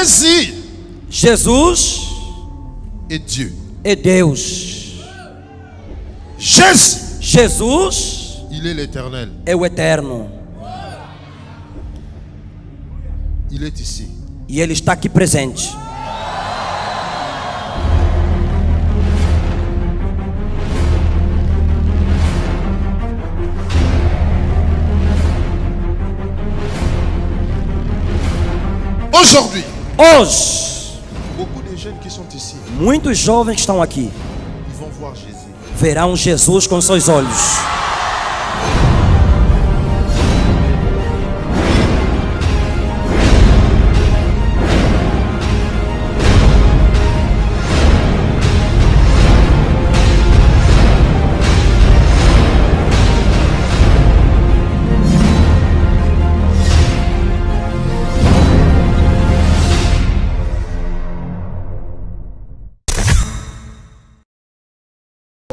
Jésus Jesus est Dieu. é Deus. Jésus, Jesus il est l'éternel. é o eterno. Il est ici. E ele está aqui presente. Aujourd'hui, Hoje, beaucoup de jeunes qui sont ici, muitos jovens que estão aqui ils vont voir Jésus. verão Jesus com seus olhos.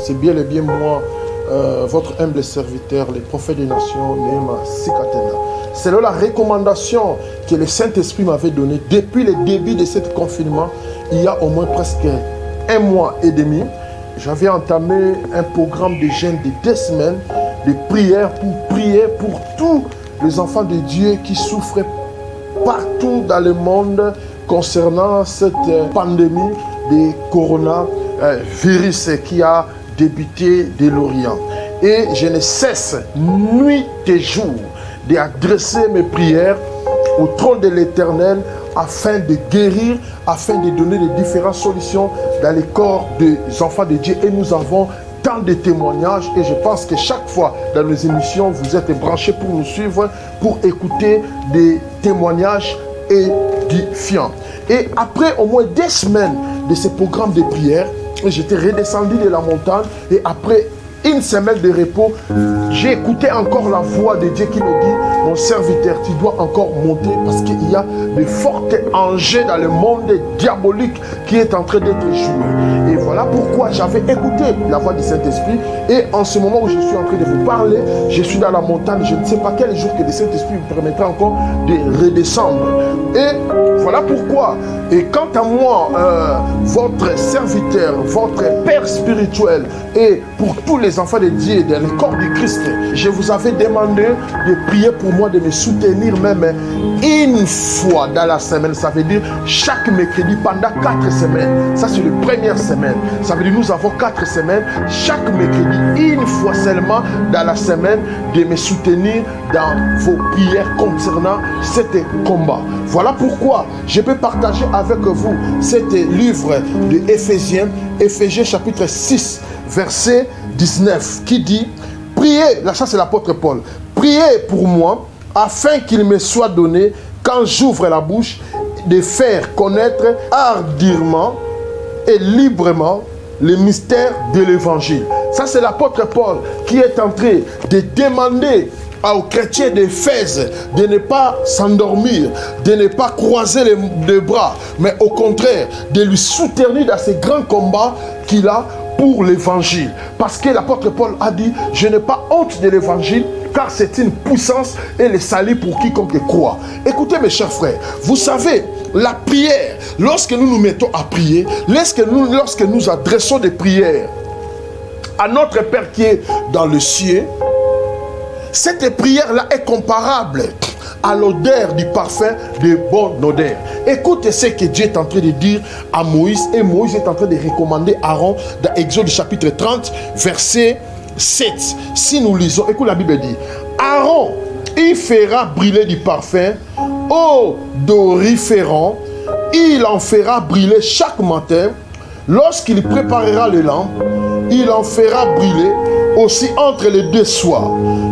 C'est bien et bien moi, votre humble serviteur, le prophète des nations, Néma Sikatena. Selon la recommandation que le Saint-Esprit m'avait donnée depuis le début de ce confinement, il y a au moins presque 1 mois et demi, j'avais entamé un programme de jeûne de 2 semaines, de prière pour prier pour tous les enfants de Dieu qui souffrent partout dans le monde concernant cette pandémie de coronavirus qui a débuté de l'Orient. Et je ne cesse nuit et jour d'adresser mes prières au trône de l'Éternel afin de guérir, afin de donner les différentes solutions dans les corps des enfants de Dieu. Et nous avons tant de témoignages et je pense que chaque fois dans nos émissions, vous êtes branchés pour nous suivre, pour écouter des témoignages édifiants. Et après au moins 2 semaines de ce programme de prière, j'étais redescendu de la montagne et après 1 semaine de repos, j'ai écouté encore la voix de Dieu qui me dit: mon serviteur, tu dois encore monter parce qu'il y a de forts enjeux dans le monde diabolique qui est en train d'être joué. Et voilà pourquoi j'avais écouté la voix du Saint-Esprit. Et en ce moment où je suis en train de vous parler, je suis dans la montagne. Je ne sais pas quel jour que le Saint-Esprit me permettra encore de redescendre. Et voilà pourquoi. Et quant à moi, votre serviteur, votre Père spirituel, et pour tous les enfants de Dieu dans le corps du Christ, je vous avais demandé de prier pour moi, de me soutenir même 1 fois dans la semaine. Ça veut dire chaque mercredi pendant 4 semaines. Ça, c'est la première semaine. Ça veut dire nous avons 4 semaines. Chaque mercredi, 1 fois seulement dans la semaine, de me soutenir dans vos prières concernant cet combat. Voilà pourquoi je peux partager avec vous cet livre de Éphésiens, Éphésiens chapitre 6, verset 19, qui dit: priez, là ça c'est l'apôtre Paul, priez pour moi afin qu'il me soit donné, quand j'ouvre la bouche, de faire connaître ardemment et librement les mystères de l'évangile. Ça c'est l'apôtre Paul qui est en train de demander aux chrétiens d'Éphèse de ne pas s'endormir, de ne pas croiser les bras, mais au contraire de lui soutenir dans ces grands combats qu'il a pour l'évangile. Parce que l'apôtre Paul a dit: je n'ai pas honte de l'évangile, car c'est une puissance et le salut pour quiconque croit. Écoutez mes chers frères, vous savez, la prière, lorsque nous nous mettons à prier, lorsque nous adressons des prières à notre Père qui est dans le ciel, cette prière-là est comparable à l'odeur du parfum de bonne odeur. Écoutez ce que Dieu est en train de dire à Moïse, et Moïse est en train de recommander Aaron dans Exode chapitre 30, verset 7. Si nous lisons, écoute, la Bible dit: Aaron, il fera brûler du parfum odoriférant, il en fera brûler chaque matin. Lorsqu'il préparera les lampes, il en fera brûler aussi entre les 2 soirs.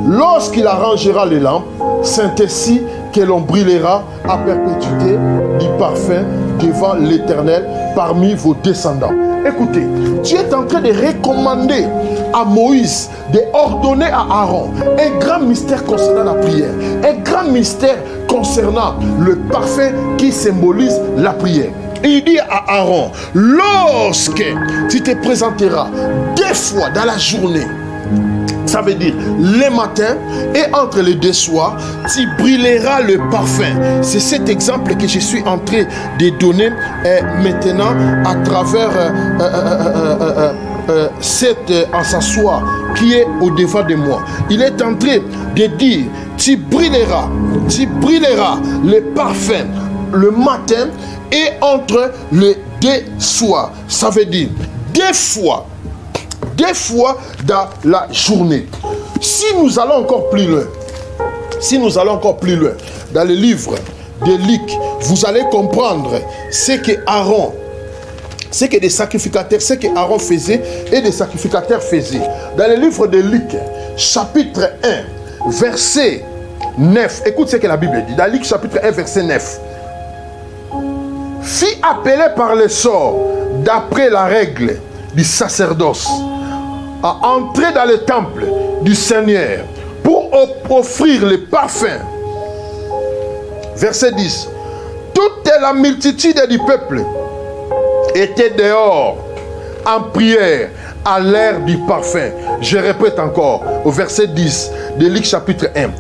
Lorsqu'il arrangera les lampes, c'est ainsi que l'on brûlera à perpétuité du parfum devant l'Éternel parmi vos descendants. Écoutez, Dieu est en train de recommander à Moïse, d'ordonner à Aaron un grand mystère concernant la prière, un grand mystère concernant le parfum qui symbolise la prière. Il dit à Aaron: lorsque tu te présenteras 2 fois dans la journée, Ça veut dire le matin et entre les deux soirs, tu brûleras le parfum. C'est cet exemple que je suis en train de donner maintenant à travers cette encensoir qui est au devant de moi. Il est en train de dire, tu brûleras le parfum le matin et entre les deux soirs. Ça veut dire deux fois dans la journée. Si nous allons encore plus loin, dans le livre de Luc, vous allez comprendre ce que Aaron, ce que des sacrificateurs, ce que Aaron faisait et des sacrificateurs faisaient. Dans le livre de Luc, chapitre 1, verset 9, écoute ce que la Bible dit. Dans Luc, chapitre 1, verset 9. Fit appeler par le sort, d'après la règle du sacerdoce, à entrer dans le temple du Seigneur pour offrir le parfum. Verset 10. Toute la multitude du peuple était dehors en prière à l'heure du parfum. Je répète encore au verset 10 de Luc chapitre 1.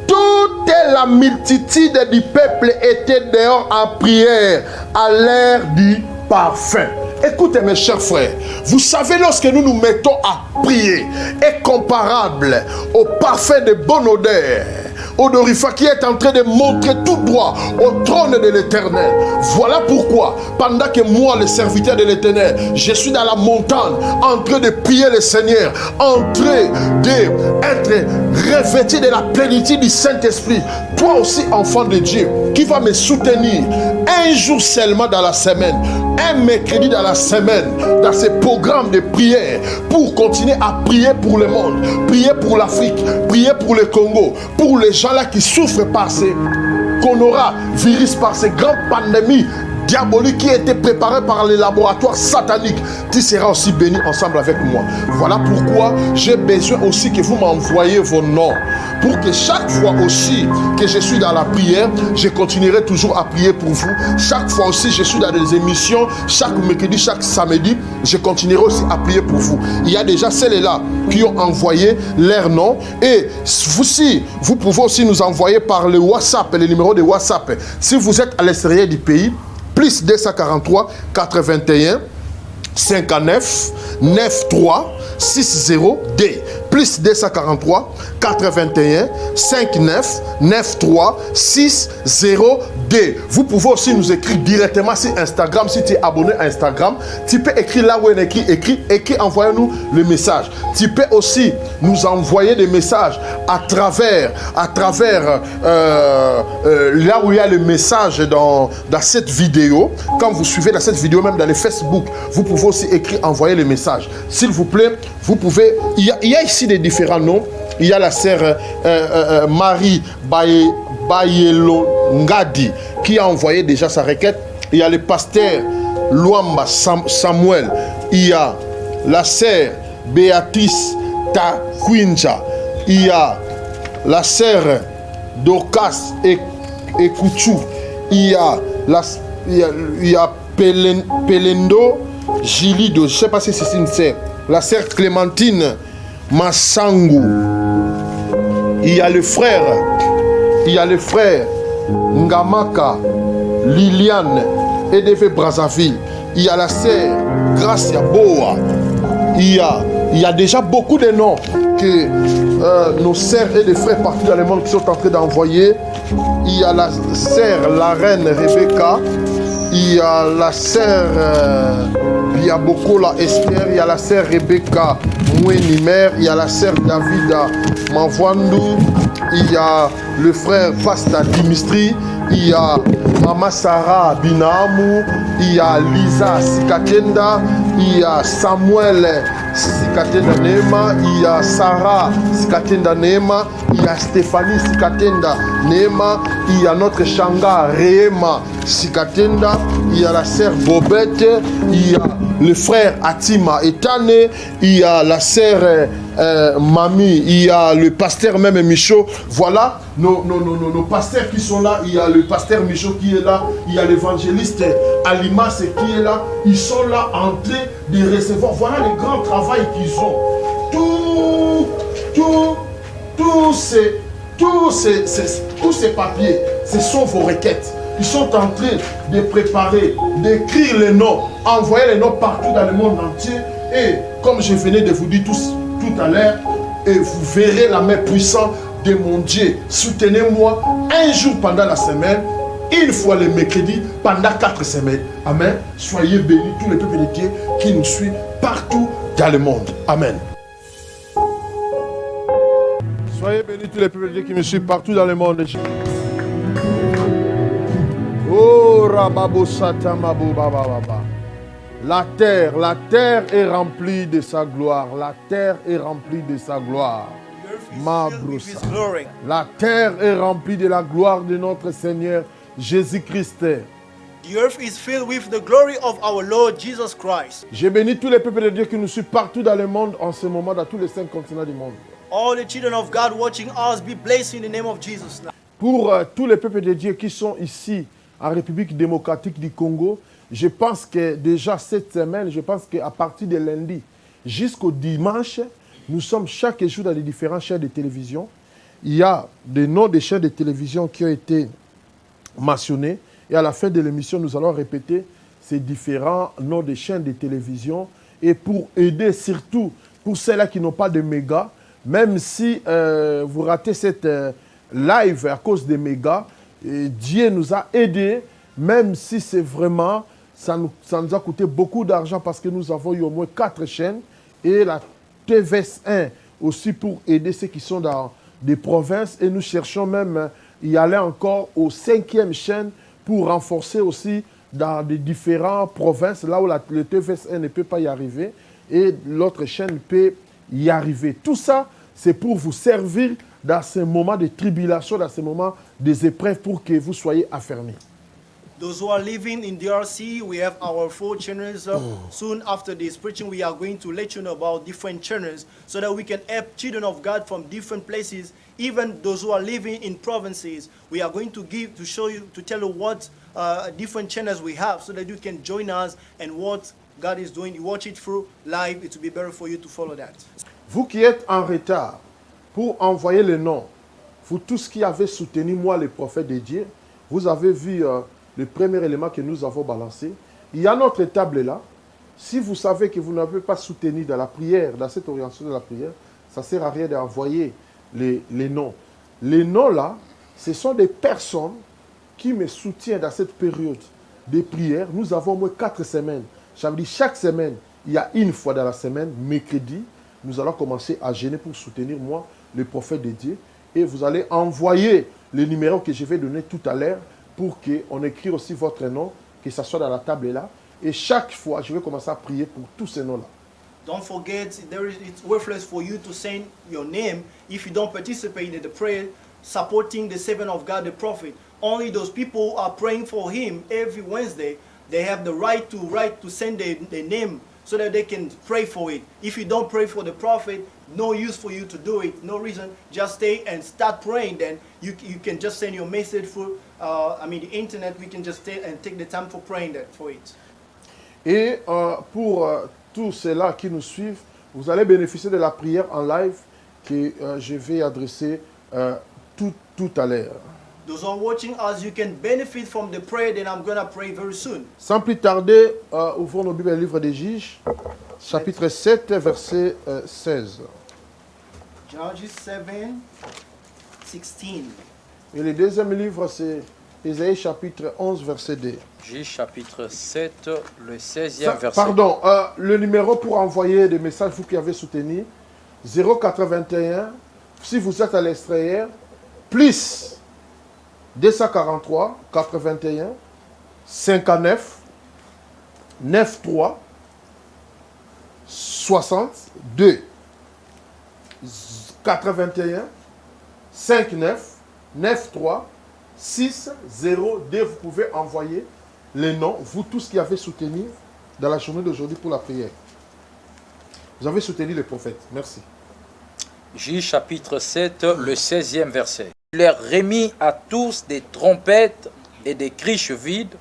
Toute la multitude du peuple était dehors en prière à l'heure du parfum. Écoutez mes chers frères, vous savez, lorsque nous nous mettons à prier, est comparable au parfum de bonne odeur, odorifiant qui est en train de montrer tout droit au trône de l'Éternel. Voilà pourquoi, pendant que moi, le serviteur de l'Éternel, je suis dans la montagne, en train de prier le Seigneur, en train d'être revêtu de la plénitude du Saint-Esprit, toi aussi, enfant de Dieu, qui va me soutenir un jour seulement dans la semaine, un mercredi dans la semaine, dans ce programme de prière, pour continuer à prier pour le monde, prier pour l'Afrique, prier pour le Congo, pour les gens là qui souffrent par ces coronavirus, par ces grandes pandémies diaboliques qui étaient préparées par les laboratoires sataniques. Tu seras aussi béni ensemble avec moi. Voilà pourquoi j'ai besoin aussi que vous m'envoyez vos noms, pour que chaque fois aussi que je suis dans la prière, je continuerai toujours à prier pour vous. Chaque fois aussi je suis dans des émissions, chaque mercredi, chaque samedi, je continuerai aussi à prier pour vous. Il y a déjà celles-là qui ont envoyé leur nom, et vous pouvez aussi nous envoyer par le WhatsApp, le numéro de WhatsApp. Si vous êtes à l'extérieur du pays, plus 243 81 59 93 60 D. Plus 243 81 59 93 60 D. Vous pouvez aussi nous écrire directement sur Instagram. Si tu es abonné à Instagram, tu peux écrire là où on écrit, envoyez-nous le message. Tu peux aussi nous envoyer des messages à travers là où il y a le message dans cette vidéo. Quand vous suivez dans cette vidéo, même dans le Facebook, vous pouvez aussi écrire, envoyer le message. S'il vous plaît, vous pouvez... Il y a ici des différents noms. Il y a la sœur Marie Bayelongadi qui a envoyé déjà sa requête. Il y a le pasteur Luamba Samuel. Il y a la sœur Béatrice Takwinja. Il y a la sœur Dorcas Ekouchou. Il y a Pelendo Gilido. Je ne sais pas si c'est une sœur. La sœur Clémentine Massangu. Il y a le frère Ngamaka Liliane EDV Brazzaville. Il y a la sœur Gracia Boa. Il y a déjà beaucoup de noms que nos sœurs et des frères partout dans le monde qui sont en train d'envoyer. Il y a la sœur, la reine Rebecca. Il y a la sœur Biabokola Esther. Il y a la sœur Rebecca Mouenimer. Il y a la sœur Davida Mavwandu. Il y a le frère Pasta Dimistri. Il y a Mama Sarah Binamu. Il y a Lisa Sikatenda. Il y a Samuel Sikatenda Nema. Il y a Sarah Sikatenda Nema. Il y a Stéphanie Sikatenda Nema. Il y a notre Shanga Rehema Sikatenda. Il y a la sœur Bobette. Il y a le frère Atima Etane. Il y a la sœur Mami. Il y a le pasteur même Michaud. Voilà nos pasteurs qui sont là. Il y a le pasteur Michaud qui est là. Il y a l'évangéliste Alimas qui est là. Ils sont là en train de recevoir. Voilà le grand travail qu'ils ont. tous ces papiers, ce sont vos requêtes. Ils sont en train de préparer, d'écrire les noms, envoyer les noms partout dans le monde entier. Et comme je venais de vous dire tout à l'heure, et vous verrez la main puissante de mon Dieu. Soutenez-moi un jour pendant la semaine, une fois le mercredi, pendant 4 semaines. Amen. Soyez bénis tous les peuples de Dieu qui nous suivent partout dans le monde. Amen. Soyez bénis tous les peuples de Dieu qui me suivent partout dans le monde. Oh, Rababo Satamabu Baba. La terre est remplie de sa gloire. La terre est remplie de sa gloire. Ma broussa. La terre est remplie de la gloire de notre Seigneur Jésus-Christ. The earth is filled with the glory of our Lord Jesus Christ. Je bénis tous les peuples de Dieu qui nous suivent partout dans le monde en ce moment, dans tous les 5 continents du monde. All the children of God watching us be blessed in the name of Jesus. Pour tous les peuples de Dieu qui sont ici en République démocratique du Congo, je pense que déjà cette semaine, je pense qu'à partir de lundi jusqu'au dimanche, nous sommes chaque jour dans les différentes chaînes de télévision. Il y a des noms des chaînes de télévision qui ont été mentionnés. Et à la fin de l'émission, nous allons répéter ces différents noms des chaînes de télévision. Et pour aider surtout pour ceux-là qui n'ont pas de méga, même si vous ratez cette live à cause des mégas, Dieu nous a aidés, même si c'est vraiment, ça nous a coûté beaucoup d'argent parce que nous avons eu au moins 4 chaînes et la TVS1 aussi pour aider ceux qui sont dans des provinces. Et nous cherchons même y aller encore aux 5e chaîne pour renforcer aussi dans des différentes provinces, là où le TVS1 ne peut pas y arriver et l'autre chaîne peut y arriver. Tout ça, c'est pour vous servir dans ces moments de tribulation, dans ces moments des épreuves, pour que vous soyez affermis. Those who are living in DRC, we have our 4 channels. Soon after this preaching, we are going to let you know about different channels so that we can help children of God from different places, even those who are living in provinces. We are going to show you, to tell you what different channels we have so that you can join us and what God is doing. You watch it through live, it will be better for you to follow that. Vous qui êtes en retard pour envoyer le nom, vous tous qui avez soutenu moi, les prophètes de Dieu, vous avez vu le premier élément que nous avons balancé. Il y a notre table là. Si vous savez que vous n'avez pas soutenu dans la prière, dans cette orientation de la prière, ça ne sert à rien d'envoyer les noms. Les noms là, ce sont des personnes qui me soutiennent dans cette période de prière. Nous avons au moins 4 semaines. Ça veut dire chaque semaine, il y a une fois dans la semaine, mercredi, nous allons commencer à jeûner pour soutenir moi, le prophète de Dieu. Et vous allez envoyer les numéros que je vais donner tout à l'heure pour qu'on écrive aussi votre nom, que ça soit dans la table là. Et chaque fois, je vais commencer à prier pour tous ces noms-là. Don't forget, it's worthless for you to send your name if you don't participate in the prayer supporting the servant of God, the prophet. Only those people who are praying for him every Wednesday, they have the right to send their name so that they can pray for it. If you don't pray for the prophet, no use for you to do it, no reason. Just stay and start praying. Then you can just send your message through the internet. We can just stay and take the time for praying for it. Et pour tous ceux-là qui nous suivent, vous allez bénéficier de la prière en live que je vais adresser tout à l'heure. Those who are watching us, you can benefit from the prayer that I'm going to pray very soon. Sans plus tarder, ouvrons nos Bibles au livre des Juges, chapitre 7, verset 16. Judges 7, 16. Et le deuxième livre, c'est Ésaïe chapitre 11, verset 2. Juges chapitre 7, le 16e verset. Pardon, le numéro pour envoyer des messages, vous qui avez soutenu, 081, si vous êtes à l'extérieur, plus 243 81 59 93 62 81 59 93 602. Vous pouvez envoyer les noms, vous tous qui avez soutenu dans la journée d'aujourd'hui pour la prière. Vous avez soutenu les prophètes. Merci. Juges chapitre 7, le 16e verset. Il leur remit à tous des trompettes et des cruches vides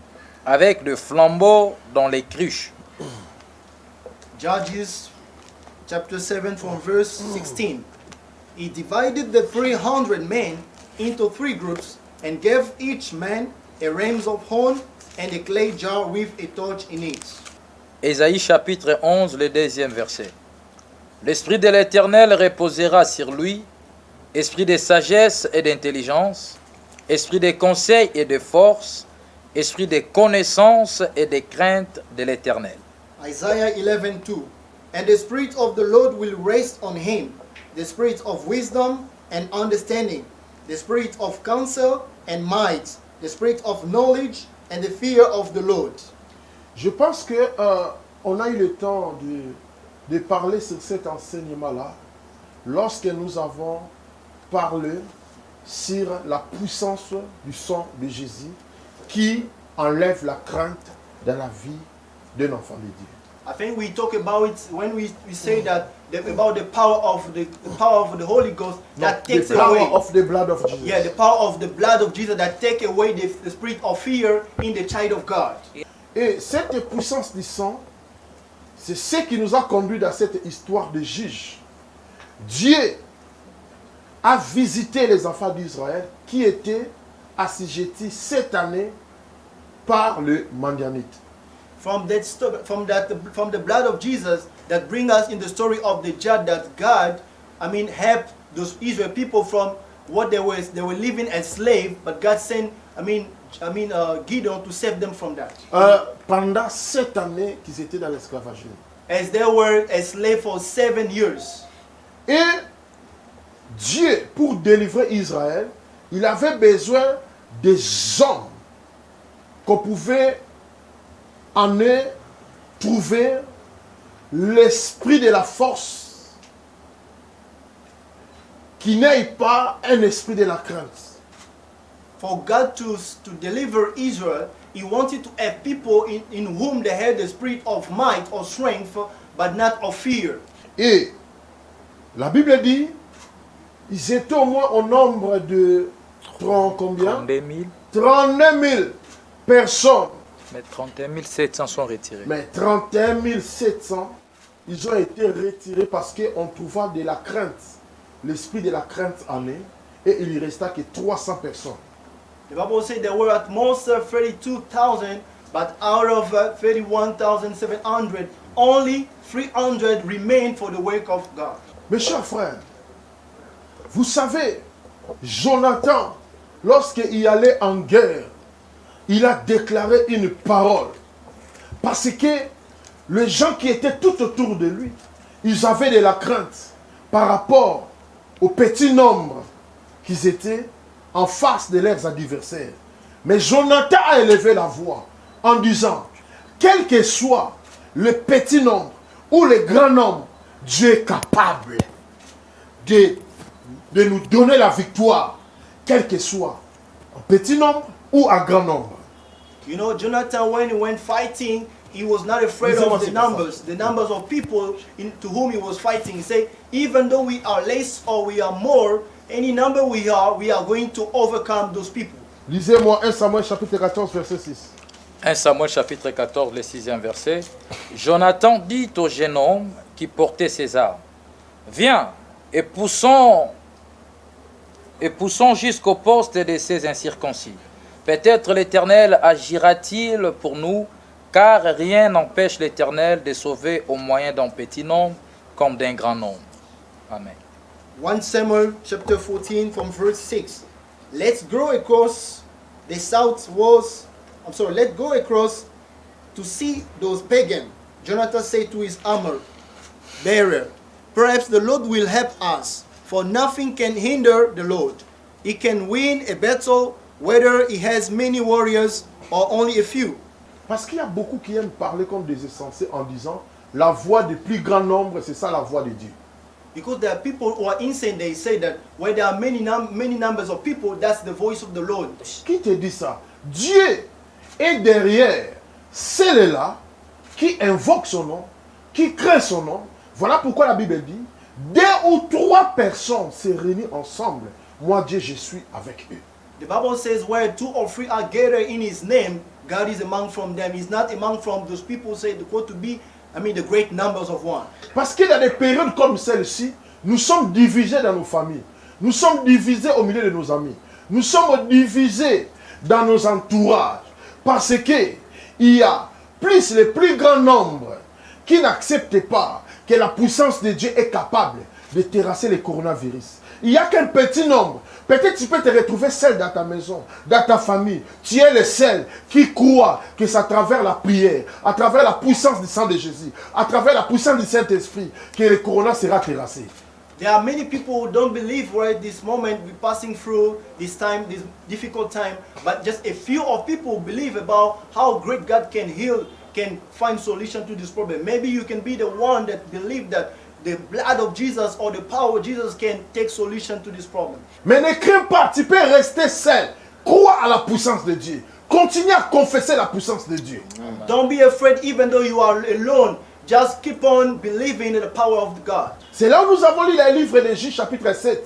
avec le flambeau dans les cruches. Judges chapter 7 from verse 16. He divided the 300 men into 3 groups and gave each man a rams of horn and a clay jar with a torch in it. Ésaïe chapitre 11, le 2e verset. L'Esprit de l'Éternel reposera sur lui, esprit de sagesse et d'intelligence, esprit de conseil et de force, esprit de connaissance et de crainte de l'Éternel. Isaiah 11:2. And the Spirit of the Lord will rest on him, the Spirit of wisdom and understanding, the Spirit of counsel and might, the Spirit of knowledge and the fear of the Lord. Je pense que on a eu le temps de parler sur cet enseignement-là lorsque nous avons parlé sur la puissance du sang de Jésus qui enlève la crainte dans la vie d'un enfant de Dieu. I think we talk about it when we say that about the power of the Holy Ghost that The takes power away. of the blood of Jesus. Yeah, the power of the blood of Jesus that take away the spirit of fear in the child of God. Et cette puissance du sang, c'est ce qui nous a conduit dans cette histoire de juge. Dieu a visité les enfants d'Israël qui étaient assujettis cette année par le Mandianite. From the blood of Jesus that bring us in the story of the judge that God, helped those Israel people from what they were living as slaves, but God sent, Gideon to save them from that. Pendant 7 années qu'ils étaient dans l'esclavagisme. As they were a slave for 7 years. Et Dieu, pour délivrer Israël, il avait besoin des hommes qu'on pouvait en eux trouver l'esprit de la force qui n'ait pas un esprit de la crainte. For God to deliver Israel, He wanted to have people in whom they had the spirit of might or strength, but not of fear. Et la Bible dit, ils étaient au moins au nombre de 32 000. 39 000 personnes. Mais 31 700 sont retirés. Mais 31 700, ils ont été retirés parce qu'on trouva de la crainte, l'esprit de la crainte en eux, et il ne resta que 300 personnes. The Bible says there were at most 32,000, but out of 31,700, only 300 remained for the work of God. Mes chers frères, vous savez, Jonathan, lorsqu'il allait en guerre, il a déclaré une parole. Parce que les gens qui étaient tout autour de lui, ils avaient de la crainte par rapport au petit nombre qu'ils étaient en face de leurs adversaires. Mais Jonathan a élevé la voix en disant, quel que soit le petit nombre ou le grand nombre, Dieu est capable de nous donner la victoire, quel que soit un petit nombre ou un grand nombre. You know, Jonathan, when he went fighting, he was not afraid of the numbers of people to whom he was fighting. He said, even though we are less or we are more, any number we are going to overcome those people. Lisez-moi 1 Samuel chapitre 14, verset 6. 1 Samuel chapitre 14, le 6e verset. Jonathan dit au jeune homme qui portait ses armes, viens et poussons jusqu'au poste de ces incirconcis. Peut-être l'Éternel agira-t-il pour nous, car rien n'empêche l'Éternel de sauver au moyen d'un petit nombre comme d'un grand nombre. Amen. 1 Samuel chapter 14 from verse 6. Let's go across the south walls. Let's go across to see those pagans. Jonathan said to his armor bearer, perhaps the Lord will help us, for nothing can hinder the Lord. He can win a battle whether he has many warriors or only a few. Parce qu'il y a beaucoup qui aiment parler comme des insensés en disant la voix du plus grand nombre, c'est ça la voix de Dieu. Because there are people who are insane, they say that where there are many numbers of people, that's the voice of the Lord. Qui te dit ça? Dieu est derrière ceux-là qui invoquent son nom, qui créent son nom. Voilà pourquoi la Bible dit, 2 ou 3 personnes se réunissent ensemble. Moi, Dieu, je suis avec eux. The Bible says where 2 or 3 are gathered in His name, God is among from them. He's not among from those people who say the quote to be, the great numbers of one. Parce qu'il y a des périodes comme celle-ci, Nous sommes divisés dans nos familles. Nous sommes divisés au milieu de nos amis. Nous sommes divisés dans nos entourages. Parce qu'il y a le plus grand nombre qui n'acceptent pas que la puissance de Dieu est capable de terrasser le coronavirus. Il n'y a qu'un petit nombre. Peut-être tu peux te retrouver seul dans ta maison, dans ta famille. Tu es le seul qui croit que c'est à travers la prière, à travers la puissance du sang de Jésus, à travers la puissance du Saint-Esprit que le corona sera terrassé. There are many people who don't believe right this moment we're passing through this time, this difficult time, but just a few of people believe about how great God can heal, can find solution to this problem. Maybe you can be the one that believe that the blood of Jesus or the power of Jesus can take solution to this problem. Mais ne crains pas, tu peux rester seul. Crois à la puissance de Dieu. Continue à confesser la puissance de Dieu. Don't be afraid even though you are alone. Just keep on believing in the power of God. C'est là où nous avons lu le livre de Juge chapitre 7,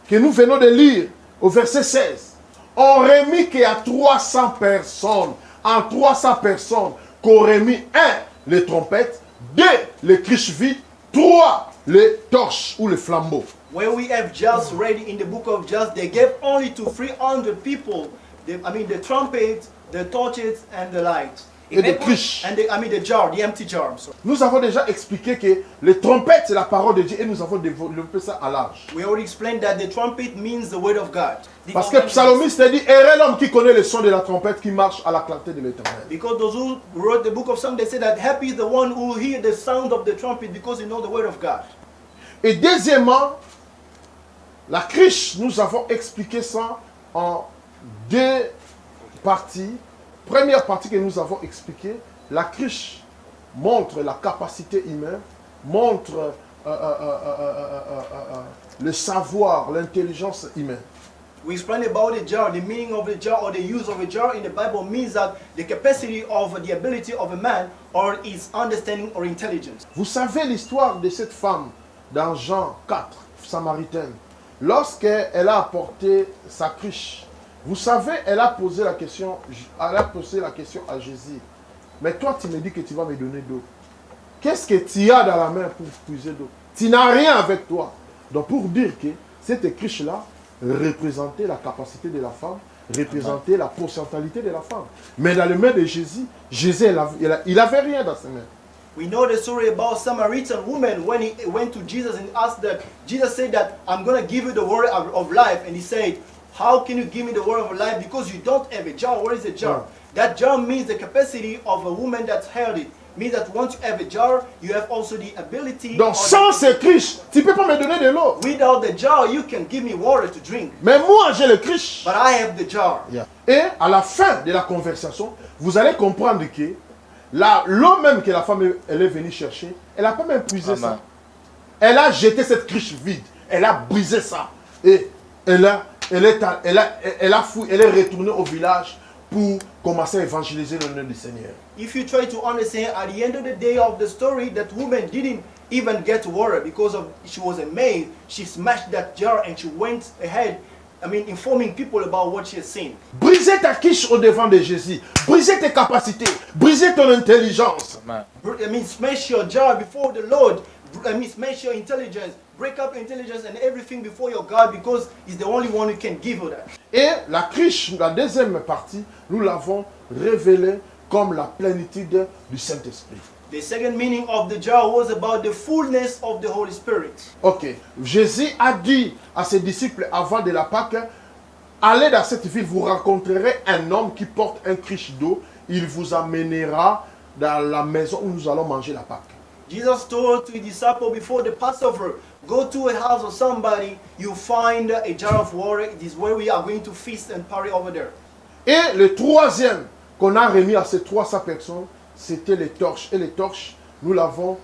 que nous venons de lire au verset 16. On remis qu'il y a 300 personnes, en 300 personnes, qu'on remis 1, les trompettes, 2, les criches vides, 3, les torches ou les flambeaux. Where we have just read in the book of Just, they gave only to 300 people, the trumpet, the torches, and the lights. Et des criches. And the jar, the empty jar. So Nous avons déjà expliqué que les trompettes, c'est la parole de Dieu et nous avons développé ça à large. we already explained that the trumpet means the word of God. Parce que Psalmiste dit, heureux l'homme qui connaît le son de la trompette, qui marche à la clarté de l'Éternel. Because those who wrote the book of Psalms, they say that happy is the one who hear the sound of the trumpet because they know the word of God. Et deuxièmement, la criche, nous avons expliqué ça en 2 parties. Première partie que nous avons expliqué, la criche montre la capacité humaine, montre le savoir, l'intelligence humaine. We explained about the jar, the meaning of the jar or the use of a jar in the Bible means that the capacity of the ability of a man or his understanding or intelligence. Vous savez l'histoire de cette femme dans Jean 4, samaritaine. Lorsqu'elle a apporté sa criche, vous savez, elle a posé la question à Jésus. Mais toi, tu me dis que tu vas me donner d'eau. Qu'est-ce que tu as dans la main pour puiser d'eau? Tu n'as rien avec toi. Donc pour dire que cette criche-là représentait la capacité de la femme, représentait la potentialité de la femme. Mais dans les mains de Jésus, il n'avait rien dans ses mains. We know the story about Samaritan woman when he went to Jesus and asked that, Jesus said that, I'm going to give you the word of life. And he said, how can you give me the word of life? Because you don't have a jar. What is a jar? That jar means the capacity of a woman that's held it. Means that once you have a jar, you have also the ability. Donc sans ces criches, tu ne peux pas me donner de l'eau. Without the jar, you can give me water to drink. Mais moi, j'ai le criche. But I have the jar. Et à la fin de la conversation, vous allez comprendre que l'eau même que la femme elle est venue chercher, elle n'a pas même puisé ça. Elle a jeté cette criche vide. Elle a brisé ça. Et elle est retournée au village pour commencer à évangéliser le nom du Seigneur. If you try to understand, at the end of the day of the story, that woman didn't even get water because she was a maid. She smashed that jar and she went ahead, informing people about what she had seen. Brisez ta quiche au devant de Jésus. Brisez tes capacités. Brisez ton intelligence. Smash your jar before the Lord. Smash your intelligence. Break up intelligence and everything before your God because He's the only one who can give you that. Et la criche, la deuxième partie, nous l'avons révélée comme la plénitude du Saint-Esprit. The second meaning of the jar was about the fullness of the Holy Spirit. Ok. Jésus a dit à ses disciples avant de la Pâque, allez dans cette ville, vous rencontrerez un homme qui porte un criche d'eau. Il vous amènera dans la maison où nous allons manger la Pâque. Jesus told to his disciples before the Passover, go to a house of somebody, you find a jar of water. It is where we are going to feast and party over there. Et le troisième qu'on a remis à ces 300 personnes, c'était les torches. Et les torches, nous l'avons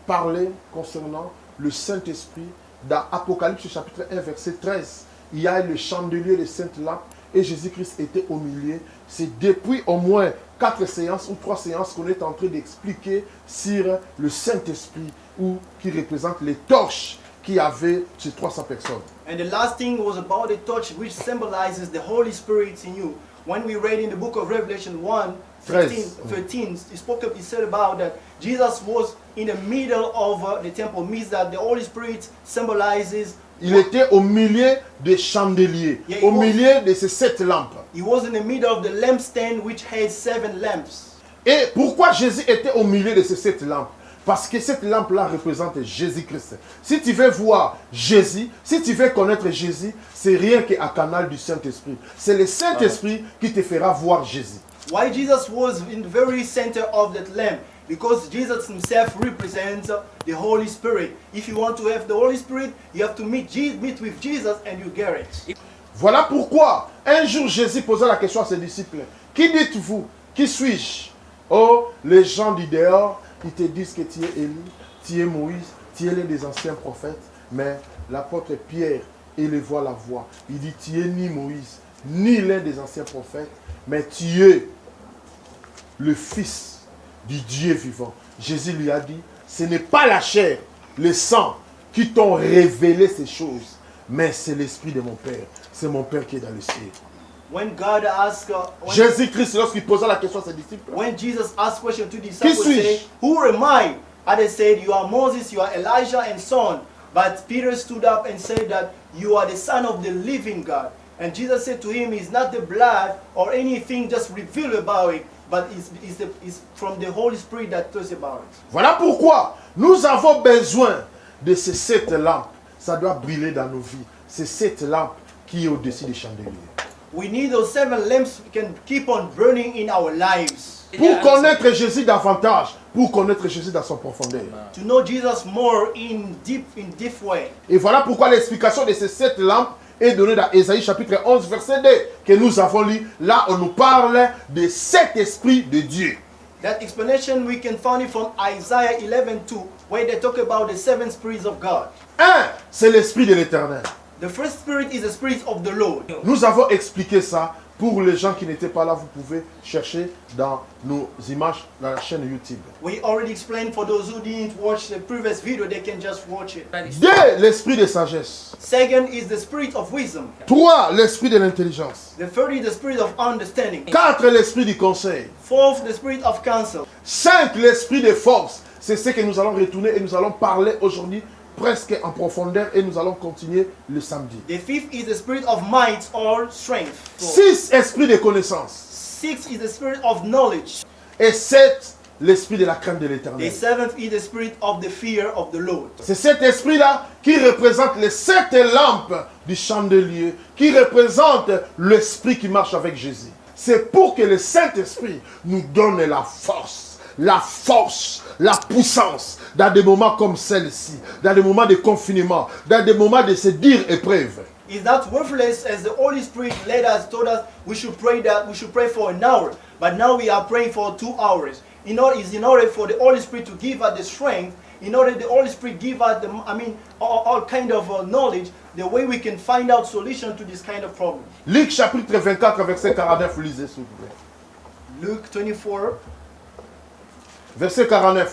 parlé concernant le Saint-Esprit. Dans Apocalypse chapitre 1, verset 13, il y a le chandelier, les saintes lampes, et Jésus-Christ était au milieu. C'est depuis au moins 4 séances ou 3 séances qu'on est en train d'expliquer sur le Saint-Esprit, qui représente les torches qui avaient ces 300 personnes. And the last thing was about the torch, which symbolizes the Holy Spirit in you. When we read in the book of Revelation 1, 13, it said about that Jesus was in the middle of the temple, means that the Holy Spirit symbolizes. Il était au milieu des chandeliers, Yeah, au it was- milieu de ces 7 lampes. He was in the middle of the lampstand which had 7 lamps. Et pourquoi Jésus était au milieu de ces 7 lampes? Parce que cette lampe-là représente Jésus-Christ. Si tu veux voir Jésus, si tu veux connaître Jésus, c'est rien qu'un canal du Saint-Esprit. C'est le Saint-Esprit qui te fera voir Jésus. Why Jesus was in the very center of that lamp? Because Jesus himself represents the Holy Spirit. If you want to have the Holy Spirit, you have to meet with Jesus and you get it. Voilà pourquoi un jour Jésus posa la question à ses disciples. Qui dites-vous? Qui suis-je? Oh, les gens du dehors, ils te disent que tu es Élie, tu es Moïse, tu es l'un des anciens prophètes. Mais l'apôtre Pierre, il voit la voix. Il dit, tu es ni Moïse, ni l'un des anciens prophètes, mais tu es le Fils du Dieu vivant. Jésus lui a dit, ce n'est pas la chair, le sang qui t'ont révélé ces choses, mais c'est l'Esprit de mon Père. C'est mon Père qui est dans le ciel. When God asked, Jésus-Christ, lorsqu'il posa la question à ses disciples, when Jesus asked question to disciples, suis-je? say, "Who am I?" And they said, "You are Moses, you are Elijah, and so on." But Peter stood up and said that you are the Son of the living God. And Jesus said to him, "It's not the blood or anything just revealed about it, but it's from the Holy Spirit that tells about it." voilà pourquoi nous avons besoin de ces 7 lampes. Ça doit briller dans nos vies. C'est cette lampe qui est au-dessus des chandeliers. We need those 7 lamps can keep on burning in our lives. Pour connaître Jésus davantage, pour connaître Jésus dans son profondeur. To know Jesus more in deep way. Et voilà pourquoi l'explication de ces 7 lampes est donnée dans Ésaïe chapitre 11 verset 2 que nous avons lu. Là, on nous parle de 7 esprits de Dieu. That explanation we can find it from Isaiah 11:2, where they talk about the 7 spirits of God. Un, c'est l'esprit de l'Éternel. The first spirit is the spirit of the Lord. Nous avons expliqué ça. Pour les gens qui n'étaient pas là, vous pouvez chercher dans nos images dans la chaîne YouTube. We already explained for those who didn't watch the previous video, they can just watch it. 2, l'esprit de sagesse. Second is the spirit of wisdom. 3, l'esprit de l'intelligence. The third is the spirit of understanding. 4, l'esprit du conseil. Fourth, the spirit of counsel. 5, l'esprit de force. C'est ce que nous allons retourner et nous allons parler aujourd'hui presque en profondeur et nous allons continuer le samedi. The fifth is the spirit of might or strength. 6, esprit de connaissance. 6 is the spirit of knowledge. Et 7, l'esprit de la crainte de The l'Éternel. seventh is the spirit of the fear of the Lord. C'est cet esprit-là qui représente les 7 lampes du chandelier, qui représente l'esprit qui marche avec Jésus. C'est pour que le Saint-Esprit nous donne la force, la puissance dans des moments comme celle-ci, dans des moments de confinement, dans des moments de se dire épreuve. Is that worthless as the Holy Spirit told us we should pray for an hour, but now we are praying for 2 hours. In order for the Holy Spirit to give us the strength, in order the Holy Spirit give us all kind of knowledge, the way we can find out solution to this kind of problem. Luc chapitre 24 verset 49, lisez s'il vous plaît. Luke 24 Verset 49.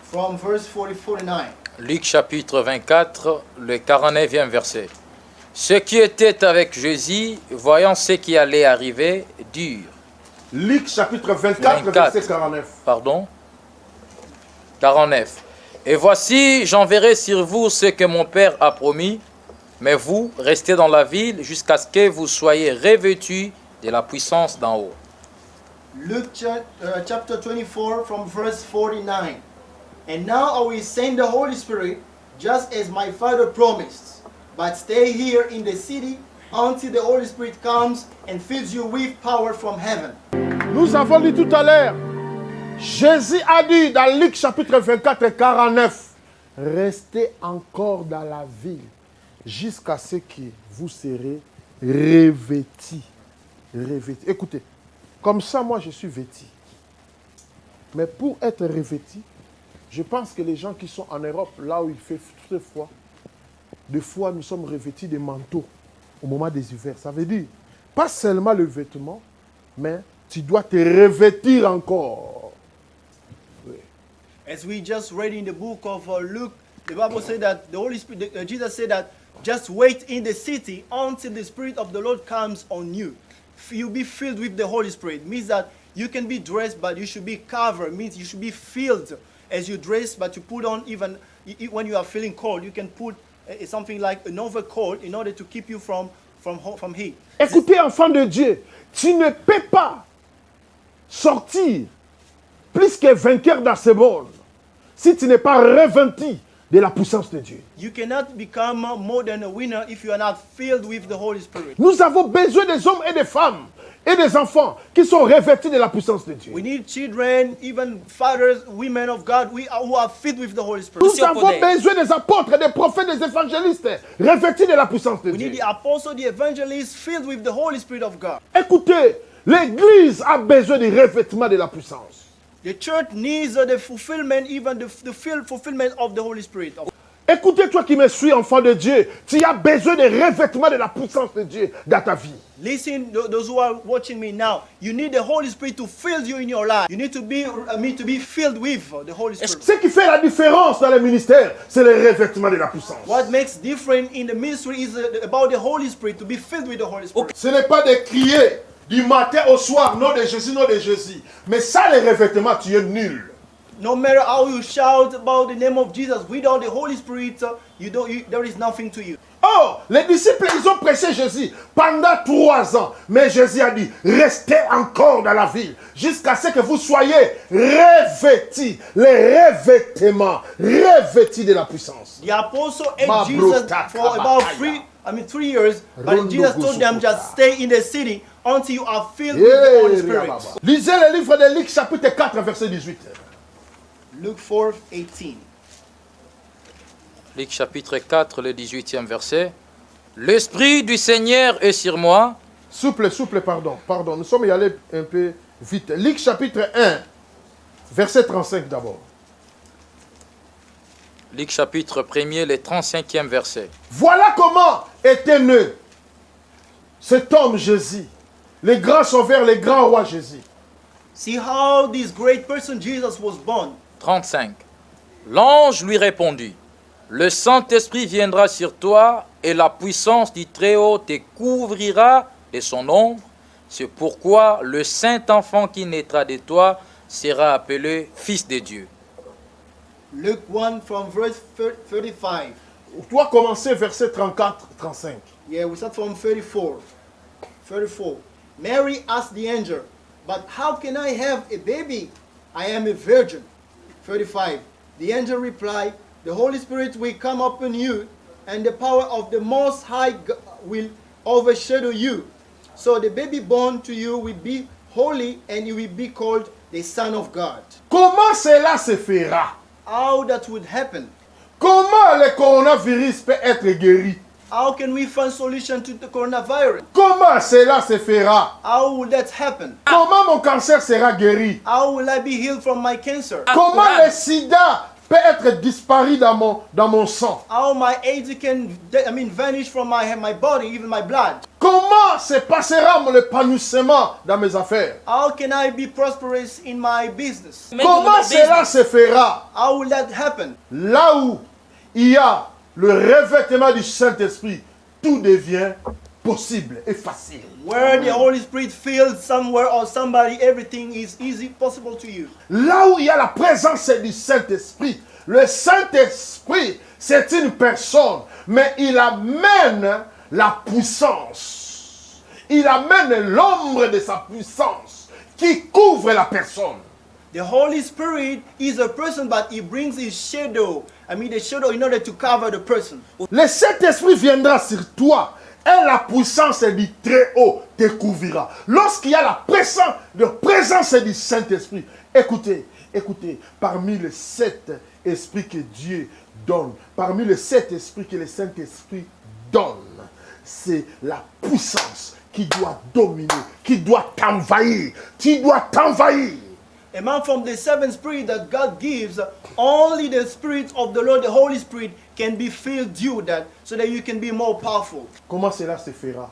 from verse 49. Luc chapitre 24, le 49e verset. Ceux qui étaient avec Jésus, voyant ce qui allait arriver, dirent. Luc chapitre 24, 24. verset 49. Pardon 49. Et voici, j'enverrai sur vous ce que mon Père a promis, mais vous, restez dans la ville jusqu'à ce que vous soyez revêtus de la puissance d'en haut. Luke chapter 24 from verse 49. And now I will send the Holy Spirit, just as my Father promised. But stay here in the city until the Holy Spirit comes and fills you with power from heaven. Nous avons lu tout à l'heure, Jésus a dit dans Luc chapitre 24 et 49, restez encore dans la ville jusqu'à ce que vous serez revêtis. Revêtis. Écoutez, comme ça moi je suis vêtu. Mais pour être revêtu, je pense que les gens qui sont en Europe, là où il fait très froid, des fois nous sommes revêtus de manteaux au moment des hivers. Ça veut dire, pas seulement le vêtement, mais tu dois te revêtir encore. Oui. As we just read in the book of Luke, the Bible said that the Holy Spirit, Jesus said that just wait in the city until the Spirit of the Lord comes on you. you be filled with the Holy Spirit. Means that you can be dressed, but you should be covered. Means you should be filled as you dress, but you put on even when you are feeling cold, you can put something like an overcoat in order to keep you from heat. Écoutez, enfant de Dieu, tu ne peux pas sortir plus que vainqueur dans ce monde si tu n'es pas revêtu de la puissance de Dieu. You cannot become more than a winner if you are not filled with the Holy Spirit. Nous avons besoin des hommes et des femmes et des enfants qui sont revêtus de la puissance de Dieu. We need children, even fathers, women of God who are filled with the Holy Spirit. Nous avons besoin des apôtres, des prophètes, des évangélistes revêtus de la puissance de We need Dieu. the apostles, the evangelists filled with the Holy Spirit of God. Écoutez, l'Église a besoin du revêtement de la puissance. The church needs the fulfillment, even the fulfillment of the Holy Spirit. Écoutez, toi qui me suis, enfant de Dieu, tu as besoin du revêtement de la puissance de Dieu dans ta vie. Listen, those who are watching me now, you need the Holy Spirit to fill you in your life. You need to be filled with the Holy Spirit. Ce qui fait la différence dans le ministère, c'est le revêtement de la puissance. What makes different in the ministry is about the Holy Spirit, to be filled with the Holy Spirit. Ce n'est pas de crier du matin au soir, nom de Jésus, nom de Jésus. Mais ça, le revêtement, tu es nul. No matter how you shout about the name of Jesus, without the Holy Spirit, there is nothing to you. Oh, les disciples, ils ont prêché Jésus pendant 3 ans. Mais Jésus a dit, restez encore dans la ville jusqu'à ce que vous soyez revêtis. Les revêtements, revêtis de la puissance. The apostle ate Jesus for about 3 years, but Jesus told them just stay in the city until you are filled with the Holy Spirit. Lisez le livre de Luc chapitre 4, verset 18. Luke 4:18. Luc chapitre 4, le 18e verset. L'Esprit du Seigneur est sur moi. Souple, pardon. Nous sommes allés un peu vite. Luc chapitre 1, verset 35 d'abord. Luc chapitre 1er, le 35e verset. Voilà comment était né cet homme Jésus, le grand sauveur, le grand roi Jésus. See how this great person Jesus was born. 35. L'ange lui répondit, le Saint-Esprit viendra sur toi et la puissance du Très-Haut te couvrira de son ombre. C'est pourquoi le Saint-Enfant qui naîtra de toi sera appelé Fils de Dieu. Luke 1 from verse 35. Tu dois commencer verset 34-35. Yeah, we start from 34. 34. Mary asked the angel, but how can I have a baby? I am a virgin. 35. The angel replied, the Holy Spirit will come upon you, and the power of the Most High will overshadow you. So the baby born to you will be holy, and he will be called the Son of God. Comment cela se fera? How that would happen? Comment le coronavirus peut être guéri? How can we find solution to the coronavirus? Comment cela se fera? How will that happen? Comment mon cancer sera guéri? How will I be healed from my cancer? Comment le sida peut être disparu dans mon sang? How my AIDS can vanish from my body, even my blood? Comment se passera l'épanouissement dans mes affaires? How can I be prosperous in my business? Comment cela se fera? How will that happen? Là où il y a le revêtement du Saint-Esprit, tout devient possible et facile. Where the Holy Spirit fills somewhere or somebody, everything is easy, possible to you. Là où il y a la présence du Saint-Esprit, le Saint-Esprit, c'est une personne, mais il amène la puissance. Il amène l'ombre de sa puissance qui couvre la personne. The Holy Spirit is a person, but he brings his shadow. The shadow in order to cover the person. Le Saint-Esprit viendra sur toi et la puissance du Très-Haut te couvrira. Lorsqu'il y a la présence du Saint-Esprit, écoutez, parmi les 7 esprits que Dieu donne, parmi les 7 esprits que le Saint-Esprit donne, c'est la puissance qui doit dominer, qui doit t'envahir. Tu dois t'envahir. Among from the 7 spirits that God gives, only the Spirit of the Lord, the Holy Spirit, can be filled you so that you can be more powerful. Comment cela se fera?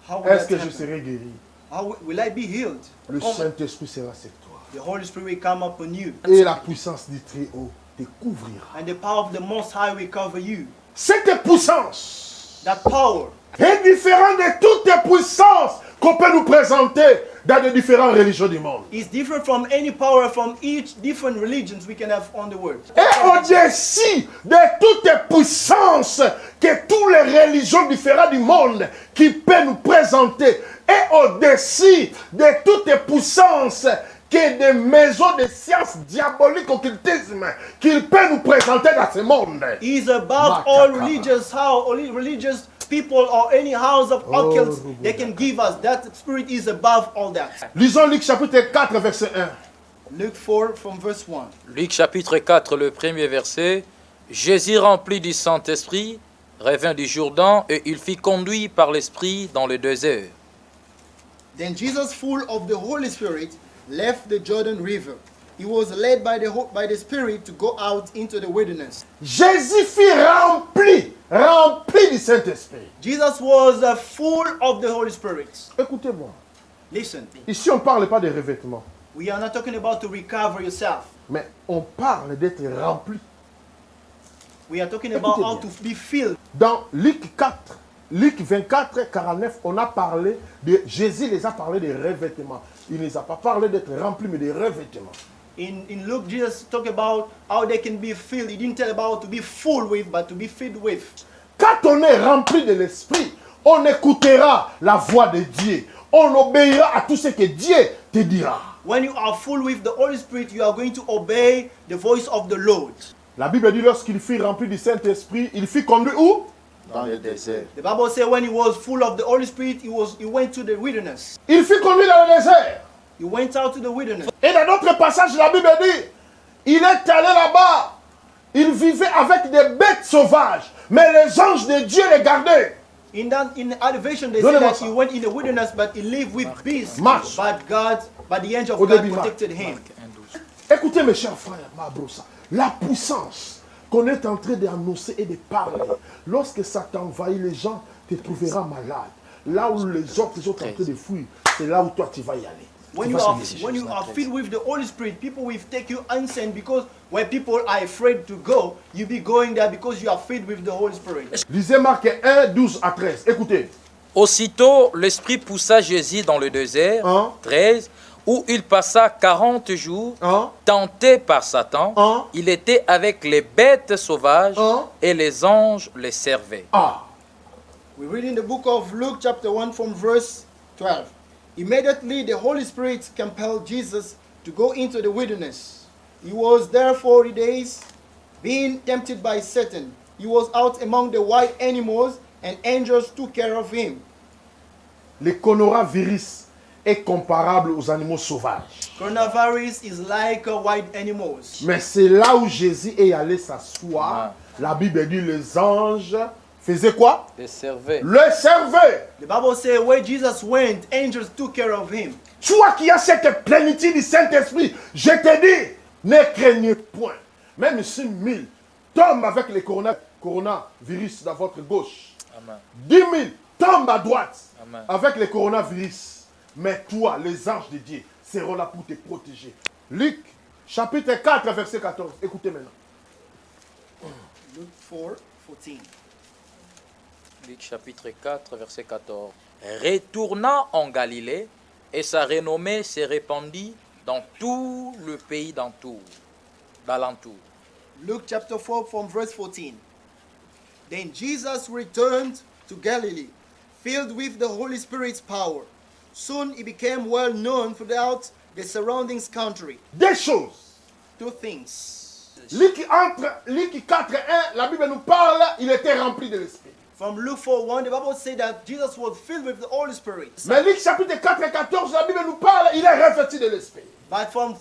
How will Est-ce that que je happen? serai guéri? How will I be healed? Le Saint-Esprit sera sur toi. The Holy Spirit will come upon you, Et la puissance du Très-Haut te couvrira. and the power of the Most High will cover you. Cette puissance That power est différente de toutes les puissances qu'on peut nous présenter dans les différentes religions du monde. It's different from any power from each different religions we can have on the world. Et au-dessus de toutes les puissances que toutes les religions différentes du monde qui peuvent nous présenter, et au-dessus de toutes les puissances que des maisons de sciences diaboliques, occultisme, qu'il peut nous présenter dans ce monde. He's above all religious religious people or any house of occults they can give us. That spirit is above all that. Lisons Luc chapitre 4, verset 1. Luke 4 from verse 1. Luc chapitre 4, le premier verset. Jésus rempli du Saint-Esprit revint du Jourdain et il fut conduit par l'Esprit dans le désert. Then Jesus, full of the Holy Spirit, left the Jordan River. He was led by the Spirit to go out into the wilderness. Jésus fut rempli du Saint-Esprit. Jesus was full of the Holy Spirit. Écoutez-moi. Listen, Ici, on ne parle pas de revêtement, we are not talking about to recover yourself. mais on parle d'être rempli. We are talking about how to be filled. Dans Luc 24, 49, on a parlé de... Jésus les a parlé de revêtements. Il ne les a pas parlé d'être rempli, mais de revêtements. In Luke, Jesus talked about how they can be filled. He didn't tell about to be full with, but to be filled with. Quand on est rempli de l'Esprit, on écoutera la voix de Dieu. On obéira à tout ce que Dieu te dira. When you are full with the Holy Spirit, you are going to obey the voice of the Lord. La Bible dit lorsqu'il fut rempli du Saint-Esprit, il fut conduit où? Dans le désert. The Bible says when he was full of the Holy Spirit, he went to the wilderness. Il fut conduit dans le désert. He went out to the wilderness. Et dans d'autres passages, la Bible dit, il est allé là-bas. Il vivait avec des bêtes sauvages, mais les anges de Dieu les gardaient. In other version, they say that he went in the wilderness, but he lived with beasts. But the angel of God protected him. Écoutez mes chers frères, ma brossa, la puissance qu'on est en train d'annoncer et de parler, lorsque ça t'envahit, les gens te trouveront malade. Là où les autres sont en train de fuir, c'est là où toi tu vas y aller. When you are filled with the Holy Spirit, people will take you unseen, because where people are afraid to go, you be going there because you are filled with the Holy Spirit. Lisez Marc 1, 12 à 13. Écoutez. Aussitôt, l'Esprit poussa Jésus dans le désert, 13, où il passa 40 jours, tenté par Satan. Il était avec les bêtes sauvages et les anges les servaient. We read in the book of Luke chapter 1 from verse 12. Immediately the Holy Spirit compelled Jesus to go into the wilderness. He was there 40 days, being tempted by Satan. He was out among the wild animals, and angels took care of him. Le coronavirus est comparable aux animaux sauvages. Coronavirus is like wild animals. Mais c'est là où Jésus est allé s'asseoir. La Bible dit les anges faisaient quoi? Les servaient. Le servaient. The Bible says where Jesus went, angels took care of him. Toi qui as cette plénitude du Saint-Esprit, je te dis, ne craignez point. Même si 1000 tombent avec le coronavirus dans votre gauche, Amen. 10 000 tombent à droite Amen. avec le coronavirus. Mais toi, les anges de Dieu seront là pour te protéger. Luc, chapitre 4, verset 14. Écoutez maintenant. Luke 4, 14. Luc chapitre 4, verset 14. Retourna en Galilée, et sa renommée s'est répandue dans tout le pays d'alentour. Luke chapter 4 from verse 14. Then Jesus returned to Galilee, filled with the Holy Spirit's power. Soon he became well known throughout the surrounding country. Deux choses. Two things. Luc 4, 1, la Bible nous parle, il était rempli de l'Esprit. From Luke 4:1, the Bible says that Jesus was filled with the Holy Spirit. Mais Luc chapitre 4, 14, la Bible nous parle, il est revêtu de l'Esprit. But from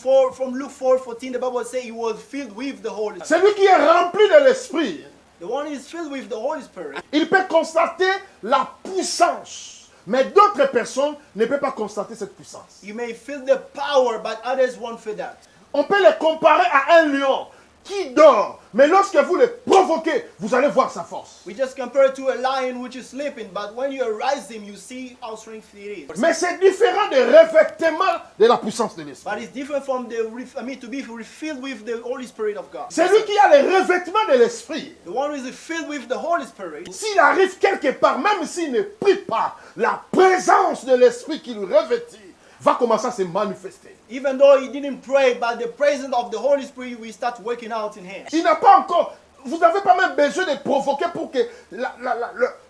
Luke 4:14, the Bible says he was filled with the Holy Spirit. Celui qui est rempli de l'Esprit, The one who is filled with the Holy Spirit, il peut constater la puissance. Mais d'autres personnes ne peuvent pas constater cette puissance. you may feel the power, but others won't feel that. On peut les comparer à un lion qui dort. Mais lorsque vous le provoquez, vous allez voir sa force. We just compare it to a lion which is sleeping, but when you arise him, you see how strength it is. Mais c'est différent des revêtements de la puissance de l'Esprit. But it's different from to be filled with the Holy Spirit of God. C'est lui qui a les revêtements de l'Esprit. The one who is filled with the Holy Spirit. S'il arrive quelque part, même s'il ne prie pas, la présence de l'Esprit qui le revêtit va commencer à se manifester. Even though he didn't pray, but the presence of the Holy Spirit will start working out in him. Il n'a pas encore... Vous n'avez pas même besoin de provoquer pour que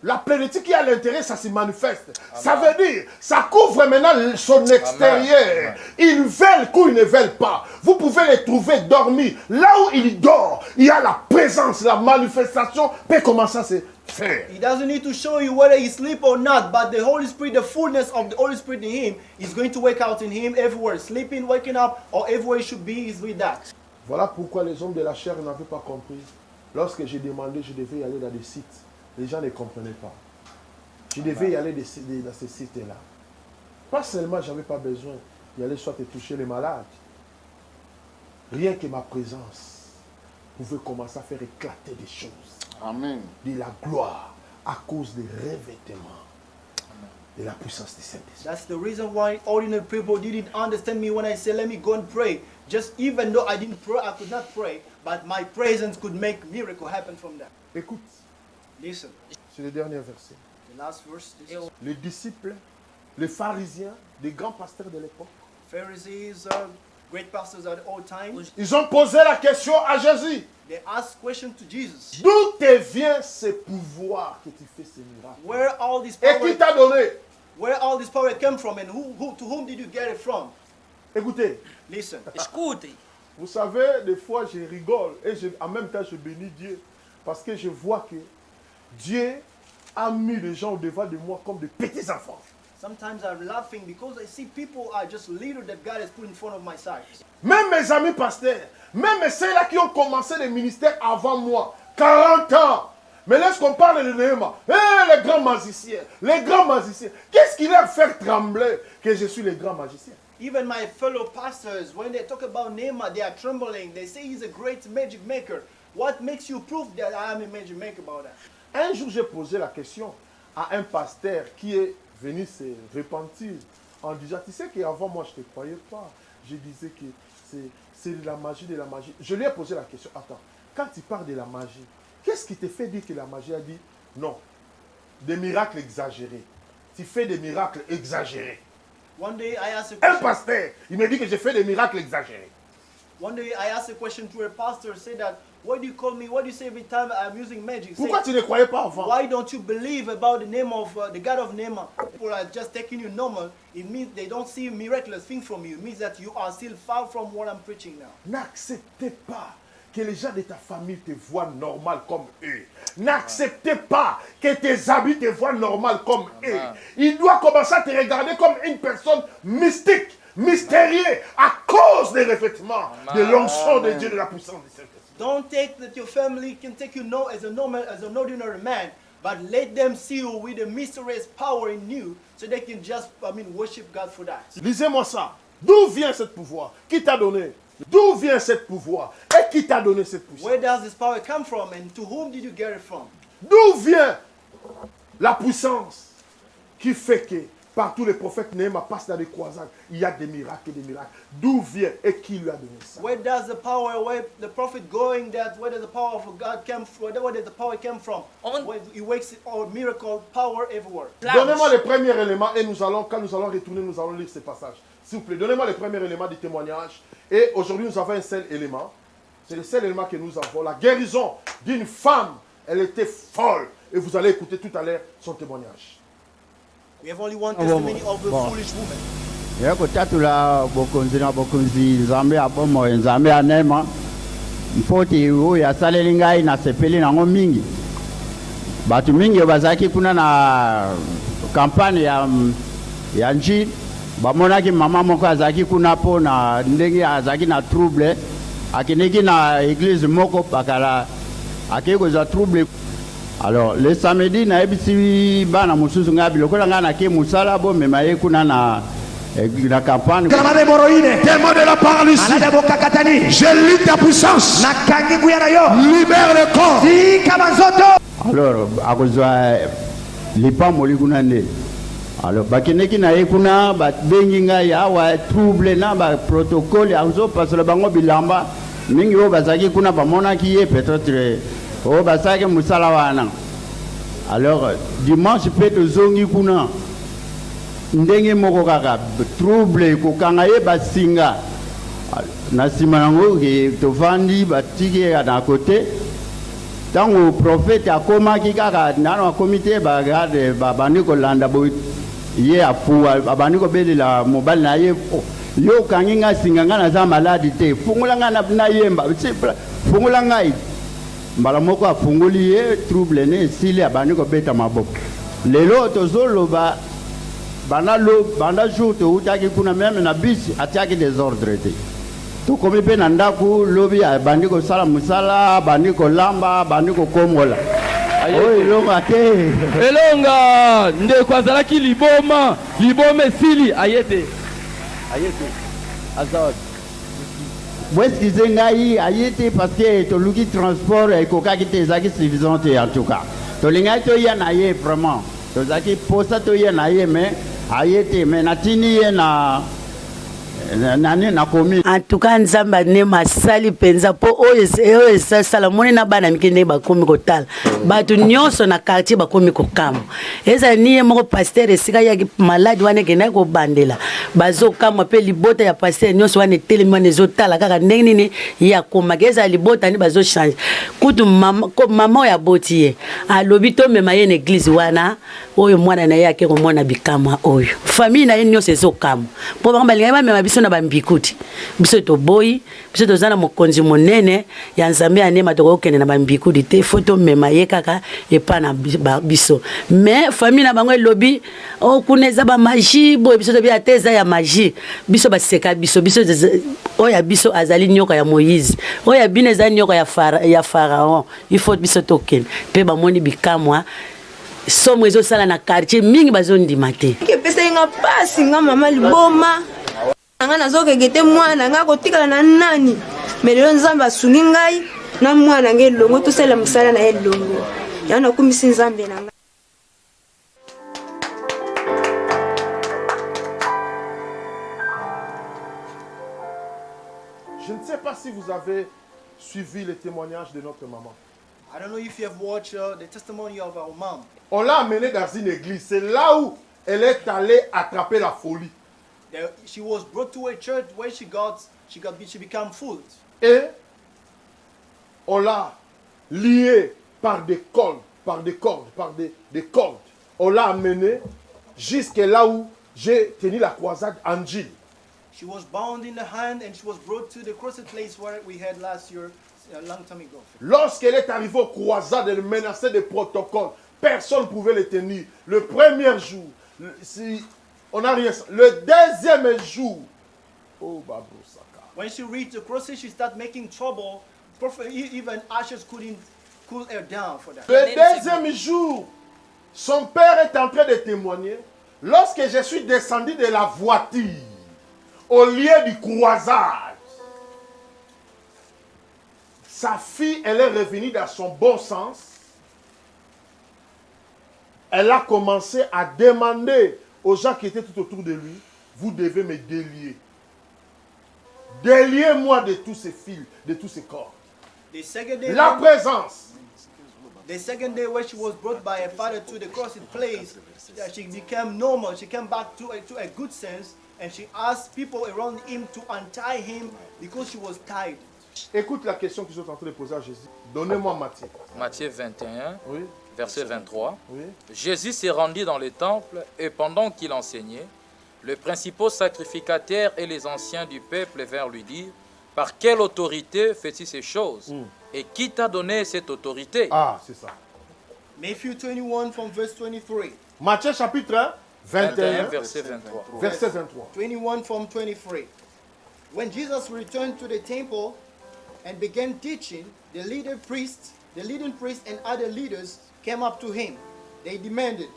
la plénitude qui est à l'intérieur, ça se manifeste. Amen. Ça veut dire, ça couvre maintenant son extérieur. Amen. Ils veulent ou ils ne veulent pas. Vous pouvez les trouver dormis. Là où il dort, il y a la présence, la manifestation peut commencer à se faire. He doesn't need to show you whether he sleep or not, but the Holy Spirit, the fullness of the Holy Spirit in him is going to work out in him everywhere. Sleeping, waking up, or everywhere he should be is with that. Voilà pourquoi les hommes de la chair n'avaient pas compris. Lorsque j'ai demandé, je devais y aller dans des sites, les gens ne comprenaient pas. Je devais y aller dans ces sites-là. Pas seulement, je n'avais pas besoin d'y aller soit toucher les malades. Rien que ma présence pouvait commencer à faire éclater des choses. Amen. De la gloire à cause des revêtements de la puissance du Saint-Esprit. That's the reason why ordinary people didn't understand me when I said, let me go and pray. Just even though I didn't pray, I could not pray, but my presence could make miracle happen from that. Écoute. Listen. C'est le dernier verset. The last verse. Les disciples, les pharisiens, des grands pasteurs de l'époque. Pharisees, great pastors at all times. Ils ont posé la question à Jésus. They asked question to Jesus. D'où te vient ce pouvoir que tu fais ces miracles? Where all this power? Et qui t'a donné? Where all this power came from, and to whom did you get it from? Écoutez. Listen. Escute. Vous savez, des fois, je rigole et en même temps, je bénis Dieu. Parce que je vois que Dieu a mis les gens au devant de moi comme des petits enfants. Sometimes I'm laughing because I see people are just little that God has put in front of my sight. Même mes amis pasteurs, même ceux-là qui ont commencé le ministère avant moi, 40 ans. Mais lorsqu'on parle de Néhéma, les grands magiciens, qu'est-ce qui leur fait trembler que je suis le grand magicien? Even my fellow pastors, when they talk about Nehemiah, they are trembling. They say he's a great magic maker. What makes you prove that I am a magic maker about that? Un jour, j'ai posé la question à un pasteur qui est venu se repentir en disant, tu sais qu'avant moi, je ne te croyais pas. Je disais que c'est de la magie, de la magie. Je lui ai posé la question, attends, quand tu parles de la magie, qu'est-ce qui te fait dire que la magie a dit non? Des miracles exagérés. Tu fais des miracles exagérés. One day I asked a Un question. pasteur, il me dit que je fais des miracles exagérés. One day I asked a question to a pastor, said that, what do you call me? What do you say every time I'm using magic? Pourquoi Say, tu ne croyais pas avant? why don't you believe about the name of the God of Nehemiah? People are just taking you normal. It means they don't see miraculous thing from you. It means that you are still far from what I'm preaching now. N'acceptez pas que les gens de ta famille te voient normal comme eux. N'acceptez pas que tes amis te voient normal comme eux. Il doit commencer à te regarder comme une personne mystique, mystérieuse, à cause des revêtements de l'onction de Dieu, de la puissance du Saint-Esprit. Don't take that your family can take you as an ordinary man, but let them see you with a mysterious power in you, so they can just, worship God for that. Lisez-moi ça. D'où vient ce pouvoir? Qui t'a donné? D'où vient ce pouvoir? Et qui t'a donné cette puissance? Where does this power come from, and to whom did you get it from? D'où vient la puissance qui fait que par tous les prophètes Néhéma passent dans des croisades, il y a des miracles et des miracles. D'où vient et qui lui a donné ça? Where does the power, where the prophet going, where does the power of God come from? Where does the power come from? Where he wakes our miracle power everywhere. Donnez-moi le premier élément et quand nous allons retourner, nous allons lire ces passages. S'il vous plaît, donnez-moi le premier élément du témoignage. Et aujourd'hui, nous avons un seul élément. C'est le seul élément que nous avons. La guérison d'une femme. Elle était folle. Et vous allez écouter tout à l'heure son témoignage. We have only one testimony of the foolish woman. Yakutatula bokonzi na bokonzi nzambe abomo nzambe anema mpoti oyo asaleli ngai nasepeli nango mingi batu mingi bazalaki kuna na kampagne ya njili bamonaki mama moko azalaki kuna po na ndenge azalaki na trouble akendeki na église moko pakala akei kozwa trouble. Alors le samedi na ebisi bana mususu ngai bilokola ngai nake musala bomema ye kuna Et la campagne, Témoin de la paralysie. Je lis ta puissance. Libère le corps. alors akozwa lipa moli kuna nde alors bakeneki na ye kuna babengi ngai awa trouble na baprotocole azopasela bango bilamba mingi oyo bazalaki kuna bamonaki ye peut-être oyo basalaki mosala wana alors dimanche mpe tozongi kuna ndenge moko kaka trouble kokanga ye basinga na nsima yango tovandi batiki na kote tango prophète akomaki kaka nano akomi te bagarde babandi kolanda ye afuwa babandi kobelela mobali na ye yo okangi ngai singa ngai naza maladi te fungola ngai na yemba fungola ngai mbala moko afungoli ye trouble ne esili abandi kobeta maboko lelo tozoloba banda jour toutaki kuna meme na bisi atiaki desordre te tokomi mpe na ndako lobi abandi kosala mosala abandi kolamba abandi kokombola oyo elonga te elonga ndeko azalaki liboma esili aye te azawadi bweskize ngai aye te parce que toluki transport ekokaki te ezalaki suffisant te en tout cas tolingaki toya na ye vraiment tozalaki posa toya na ye mais aye te mais natini ye na en tout cas nzambe anema asali mpenza mpo oyo esasala moni na bana mike ndenge bakomi kotala bato nyonso na quartier bakomi kokamwa ezala ni ye moko paster esika yaki maladi wana ekendaki kobandela bazokamwa mpe libota ya paster nyonso wana etelemi wana ezotala kaka ndenge nini ye akomaki ezala libota ni bazochange kutu mama oyo aboti ye alobi tomema ye na eglize wana oyo mwana na ye ake komona bikamwa oyo famille na ye nyonso ezokamwa mpo bango balingai bamema biso na bambikuti biso toboyi biso toza na mokonzi monene ya nzambe anema tokokende na bambikuti te fo tomema ye kaka epa na biso mais famille na bango elobi kuna eza bamagie boye biso tobi ate eza ya magie biso baseka biso oyo ya biso azali nyoka ya Moïse oyo ya bino eza nyoka ya Pharaon il faut biso tokende mpe bamoni bikamwa somo ezosala na quartier mingi bazondima te kepesa inga pasi nga mama liboma nga nazokeke te mwana nga kotikala na nani me lelo nzambe asungi ngai na mwana nga elongo tosala mosala na ye elongo yango nakumisi nzambe na ngai. Je ne sais pas si vous avez suivi le témoignage de notre maman. I don't know if you have watched the testimony of our mom. On l'a amenée dans une église. C'est là où elle est allée attraper la folie. She was brought to a church where she became fooled. Et on l'a liée par des cordes, des cordes. On l'a amenée jusqu'à là où j'ai tenu la croisade en Gilles. She was bound in the hand and she was brought to the crossed place where we had last year, a long time ago. Lorsqu'elle est arrivée aux croisades, elle menaçait des protocoles. Personne ne pouvait les tenir. Le premier jour, on a rien. Le deuxième jour, oh Babou Saka. When she reached the crosses, she started making trouble. Even ashes couldn't cool her down for that. Le deuxième jour, son père est en train de témoigner. Lorsque je suis descendu de la voiture, au lieu du croisade, sa fille, elle est revenue dans son bon sens. Elle a commencé à demander aux gens qui étaient tout autour de lui, vous devez me délier. Déliez-moi de tous ces fils, de tous ces corps. La présence. The second day when she was brought by her father to the crossing place, she became normal. She came back to a good sense, and she asked people around him to untie him because she was tied. Écoute la question qu'ils sont en train de poser à Jésus. Donnez-moi Matthieu. Matthieu 21, Oui. verset 23. Oui. Jésus s'est rendu dans le temple et pendant qu'il enseignait, les principaux sacrificateurs et les anciens du peuple vinrent lui dire: par quelle autorité fais-tu ces choses? Et qui t'a donné cette autorité? Ah, c'est ça. Matthew 21 from verse 23. Matthieu chapitre 21, verset 23. verset 23. 21 from 23. When Jesus returned to the temple and began teaching, the leading priests and other leaders came up to him. They demanded,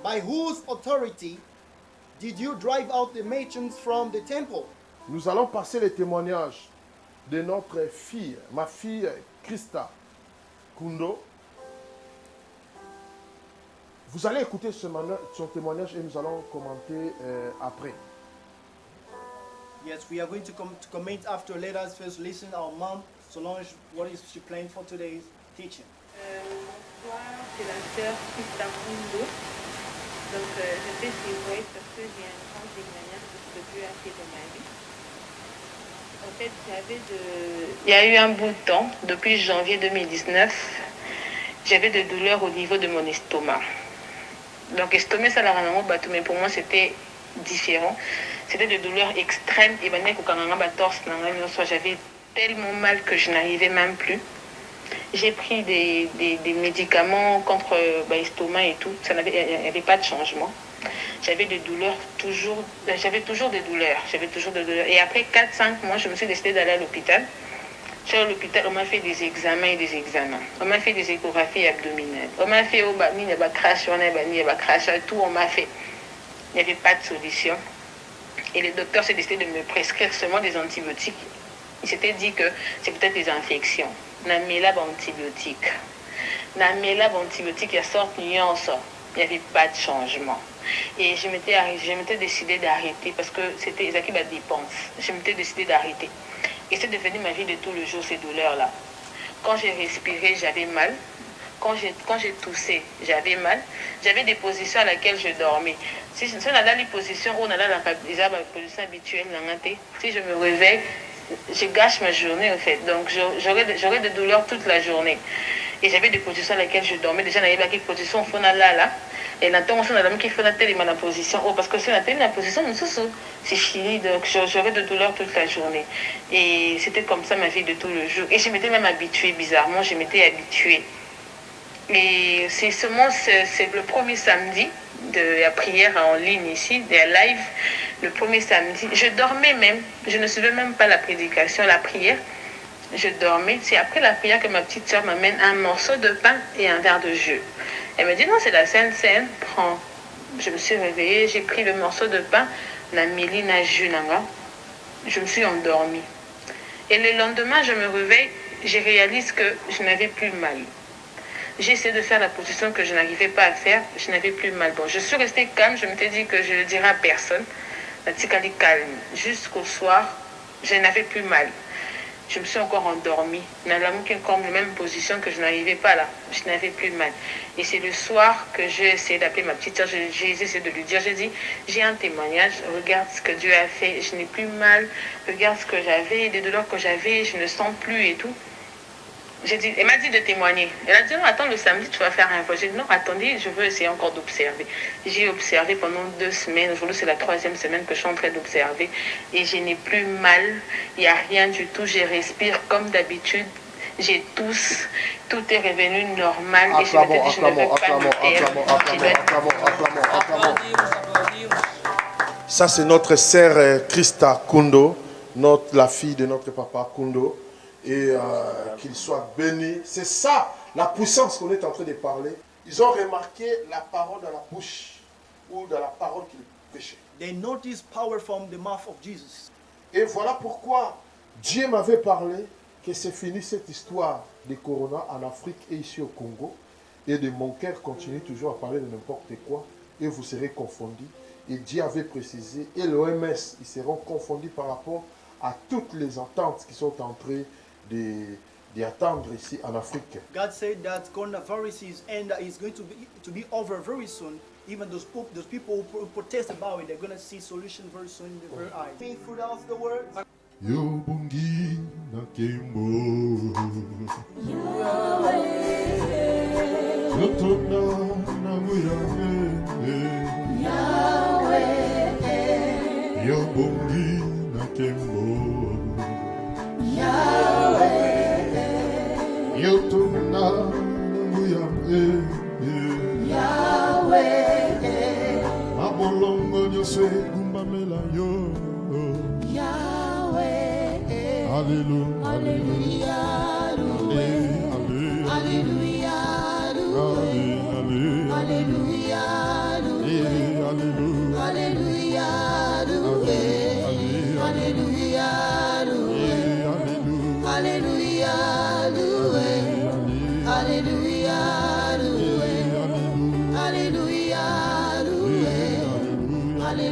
by whose authority Did you drive out the merchants from the temple? Nous allons passer les témoignages de notre fille, ma fille Christa Kundo. Vous allez écouter son témoignage et nous allons commenter après. Yes, we are going to comment after. Let us first listen to our mom, Solange, what is she planning for today's teaching? Bonsoir, c'est la sœur Christa Kundo. Donc, je fais ces voix parce que j'ai un grand témoignage de ce que Dieu a fait dans ma vie. En fait, il y a eu un bout de temps, depuis janvier 2019, j'avais des douleurs au niveau de mon estomac. Donc, estomac, ça l'a rendu bateau, mais pour moi, c'était différent. C'était des douleurs extrêmes. Et j'avais tellement mal que je n'arrivais même plus. J'ai pris des médicaments contre l'estomac et tout. Il n'y avait pas de changement. J'avais des douleurs j'avais toujours des douleurs. Et après 4-5 mois, je me suis décidée d'aller à l'hôpital. Je suis à l'hôpital, on m'a fait des examens et des examens. On m'a fait des échographies abdominales. On m'a fait tout, on m'a fait. Il n'y avait pas de solution. Et le docteur s'est décidé de me prescrire seulement des antibiotiques. Il s'était dit que c'est peut-être des infections. Namela antibiotique. Il y a sorte nuance. Il n'y avait pas de changement. Et je m'étais décidé d'arrêter parce que c'était Isaac qui dépense. Je m'étais décidé d'arrêter. Et c'est devenu ma vie de tous les jours, ces douleurs-là. Quand j'ai respiré, j'avais mal. Quand j'ai toussé, j'avais mal. J'avais des positions à laquelle je dormais. Si on a dans les positions où on a la position habituelle, si je me réveille, je gâche ma journée en fait. Donc j'aurais des douleurs toute la journée. Et j'avais des positions à laquelle je dormais. Déjà, j'avais des positions où on a là. Et maintenant, on a qui fait la télé, la position. Oh, parce que si on a télé, la position, c'est fini. Donc j'aurais des douleurs toute la journée. Et c'était comme ça ma vie de tous les jours. Et je m'étais même habituée, bizarrement, je m'étais habituée. Et c'est le premier samedi de la prière en ligne ici, de la live, le premier samedi. Je dormais même, je ne suivais même pas la prédication, la prière. Je dormais. C'est après la prière que ma petite soeur m'amène un morceau de pain et un verre de jus. Elle me dit non, c'est la Sainte Seine, prends. Je me suis réveillée, j'ai pris le morceau de pain, la mélina jus nanga. Je me suis endormie. Et le lendemain, je me réveille, je réalise que je n'avais plus mal. J'ai essayé de faire la position que je n'arrivais pas à faire, je n'avais plus mal. Bon, je suis restée calme, je m'étais dit que je ne le dirai à personne. La ticali calme. Jusqu'au soir, je n'avais plus mal. Je me suis encore endormie. Dans la même position que je n'arrivais pas là. Je n'avais plus mal. Et c'est le soir que j'ai essayé d'appeler ma petite soeur. J'ai essayé de lui dire, j'ai dit, j'ai un témoignage, regarde ce que Dieu a fait. Je n'ai plus mal. Regarde ce que j'avais, des douleurs que j'avais, je ne sens plus et tout. Elle m'a dit de témoigner. Elle a dit non, attends, le samedi, tu vas faire un voyage. J'ai dit non, attendez, je veux essayer encore d'observer. J'ai observé pendant 2 semaines. Aujourd'hui, c'est la 3e semaine que je suis en train d'observer. Et je n'ai plus mal. Il n'y a rien du tout. Je respire comme d'habitude. J'ai tousse. Tout est revenu normal. Et je m'étais dit, je ne veux pas me taire. Ça, c'est notre sœur Christa Kundo, la fille de notre papa Kundo. Et qu'il soit béni. C'est ça, la puissance qu'on est en train de parler. Ils ont remarqué la parole dans la bouche ou dans la parole qu'il prêchait. They noticed power from the mouth of Jesus. Et voilà pourquoi Dieu m'avait parlé que c'est fini cette histoire de Corona en Afrique et ici au Congo. Et de mon cœur continue toujours à parler de n'importe quoi et vous serez confondus. Et Dieu avait précisé, et l'OMS, ils seront confondus par rapport à toutes les attentes qui sont entrées d'y attendre ici en Afrique. God said that coronavirus is going to be over very soon. Even those people who protest about it, they're going to see solution very soon in their very eyes. Sing fruit out the word. Yo bungi na kembo Yahweh Yotona na muyame Yahweh Yo bungi na kembo Yahweh Yotona na muyame Yahweh Mabolongo nyose gumbamela yo Alléluia, Alléluia, Alléluia, Alléluia, Alléluia, Alléluia, Alléluia,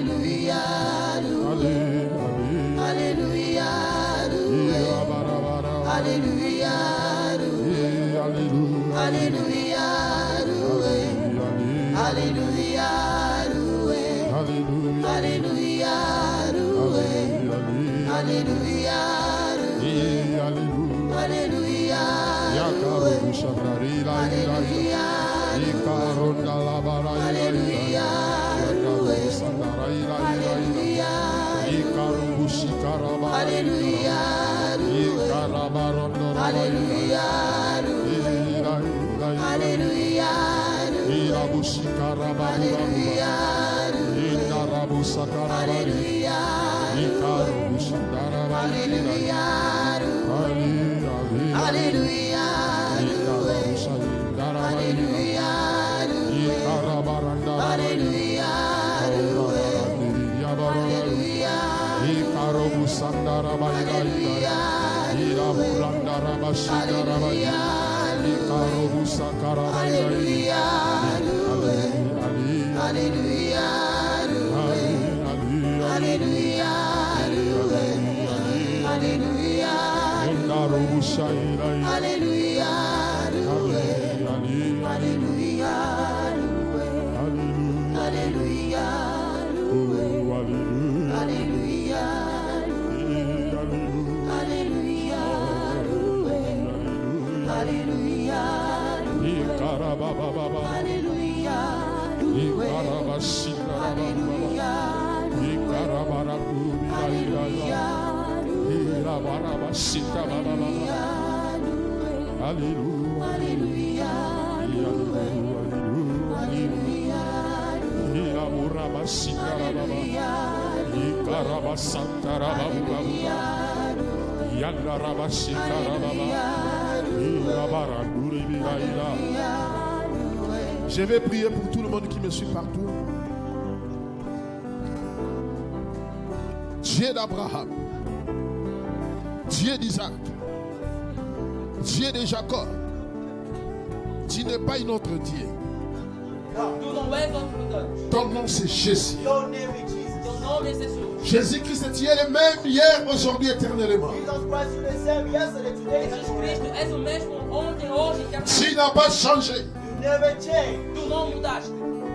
Alléluia. Alléluia. Alléluia. Alléluia. Alléluia. Alléluia. Alléluia. Alléluia. Je vais prier pour tout le monde qui me suit partout. Dieu d'Abraham, Dieu d'Isaac, Dieu de Jacob, tu n'es pas une autre Dieu. Ton nom c'est Jésus. Your name is Jesus. Jésus-Christ, tu es le même hier, aujourd'hui, éternellement. Jesus Christ, you're the same yesterday, today, and forever. Tu n'as pas changé. You never change.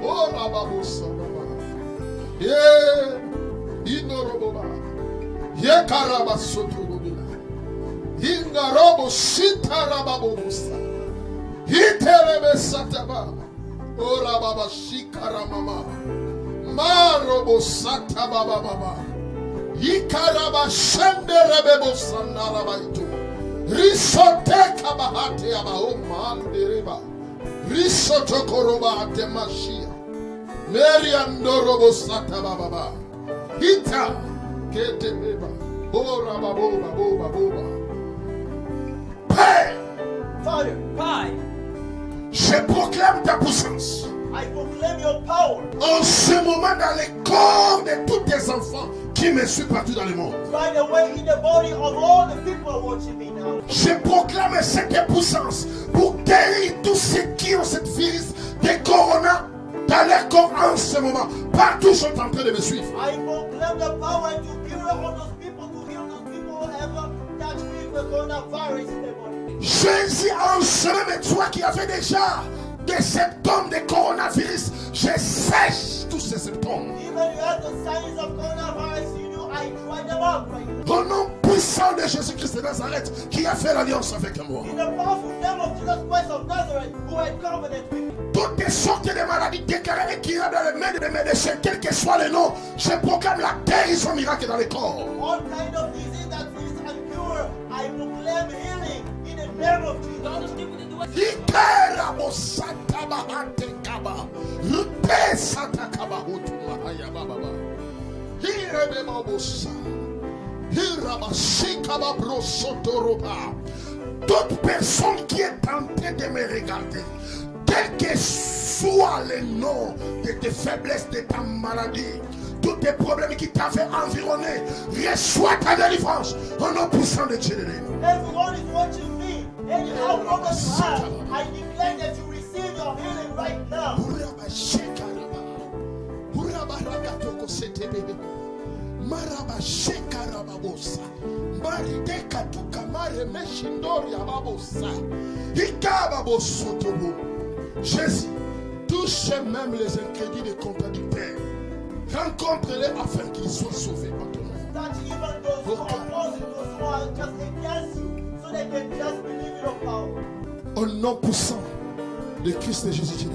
Oh, la babosa. Yeah. Inoroboba. Yekaraba sotorobila. Ingarobo sitarababosa. Hiterebe sataba. Ora baba shikara mama. Marobo satababa mama. Ikaraba shenderebebo sanarabaito. Risote kabahate abahoma andereba. Risoto koroba ate mashia. Meriandorobo satababa. Hita kete beba. Ora baboba boba boba. Père, Father, je proclame ta puissance. I proclaim your power. En ce moment dans les corps de tous tes enfants qui me suivent partout dans le monde. Right away in the body of all the people worshiping now. Je proclame cette puissance pour guérir tous ceux qui ont cette virus de corona dans leur corps en ce moment. Partout sont en train de me suivre. I proclaim the power to cure all those people, to heal those people who ever touched with the coronavirus in their body. Jésus en ce moment, toi qui avais déjà des symptômes de coronavirus, je sèche tous ces symptômes. Even you had the signs of coronavirus, you knew I tried them out right now. Au nom puissant de Jésus-Christ de Nazareth, qui a fait l'alliance avec moi. In the powerful name of Jesus Christ of Nazareth, who had covenant with me. Toutes sortes de maladies déclarées et qui sont dans les mains des médecins, quel que soit le nom, je proclame la guérison miracle dans les corps. All kind of disease that is uncurable, I proclaim healing in the name of Jesus. Toute personne qui est en train de me regarder, quel que soit le nom de tes faiblesses, de ta maladie, tous tes problèmes qui t'avaient environné, reçois ta délivrance au nom puissant de Dieu. Everyone is watching me. Anyhow problems you have, I declare that you receive your healing right now. Rakatoko setebe. Maraba shekarababosa. Maride katuka mare meshindori ababosa. Ikababosotobo. Jésus, touche même les incrédules et contradicteurs. Rencontre-les afin qu'ils soient sauvés par ton nom. That even those who oppose you, those who are just against you, so they can just believe in your power. Au nom puissant de Christ Jésus de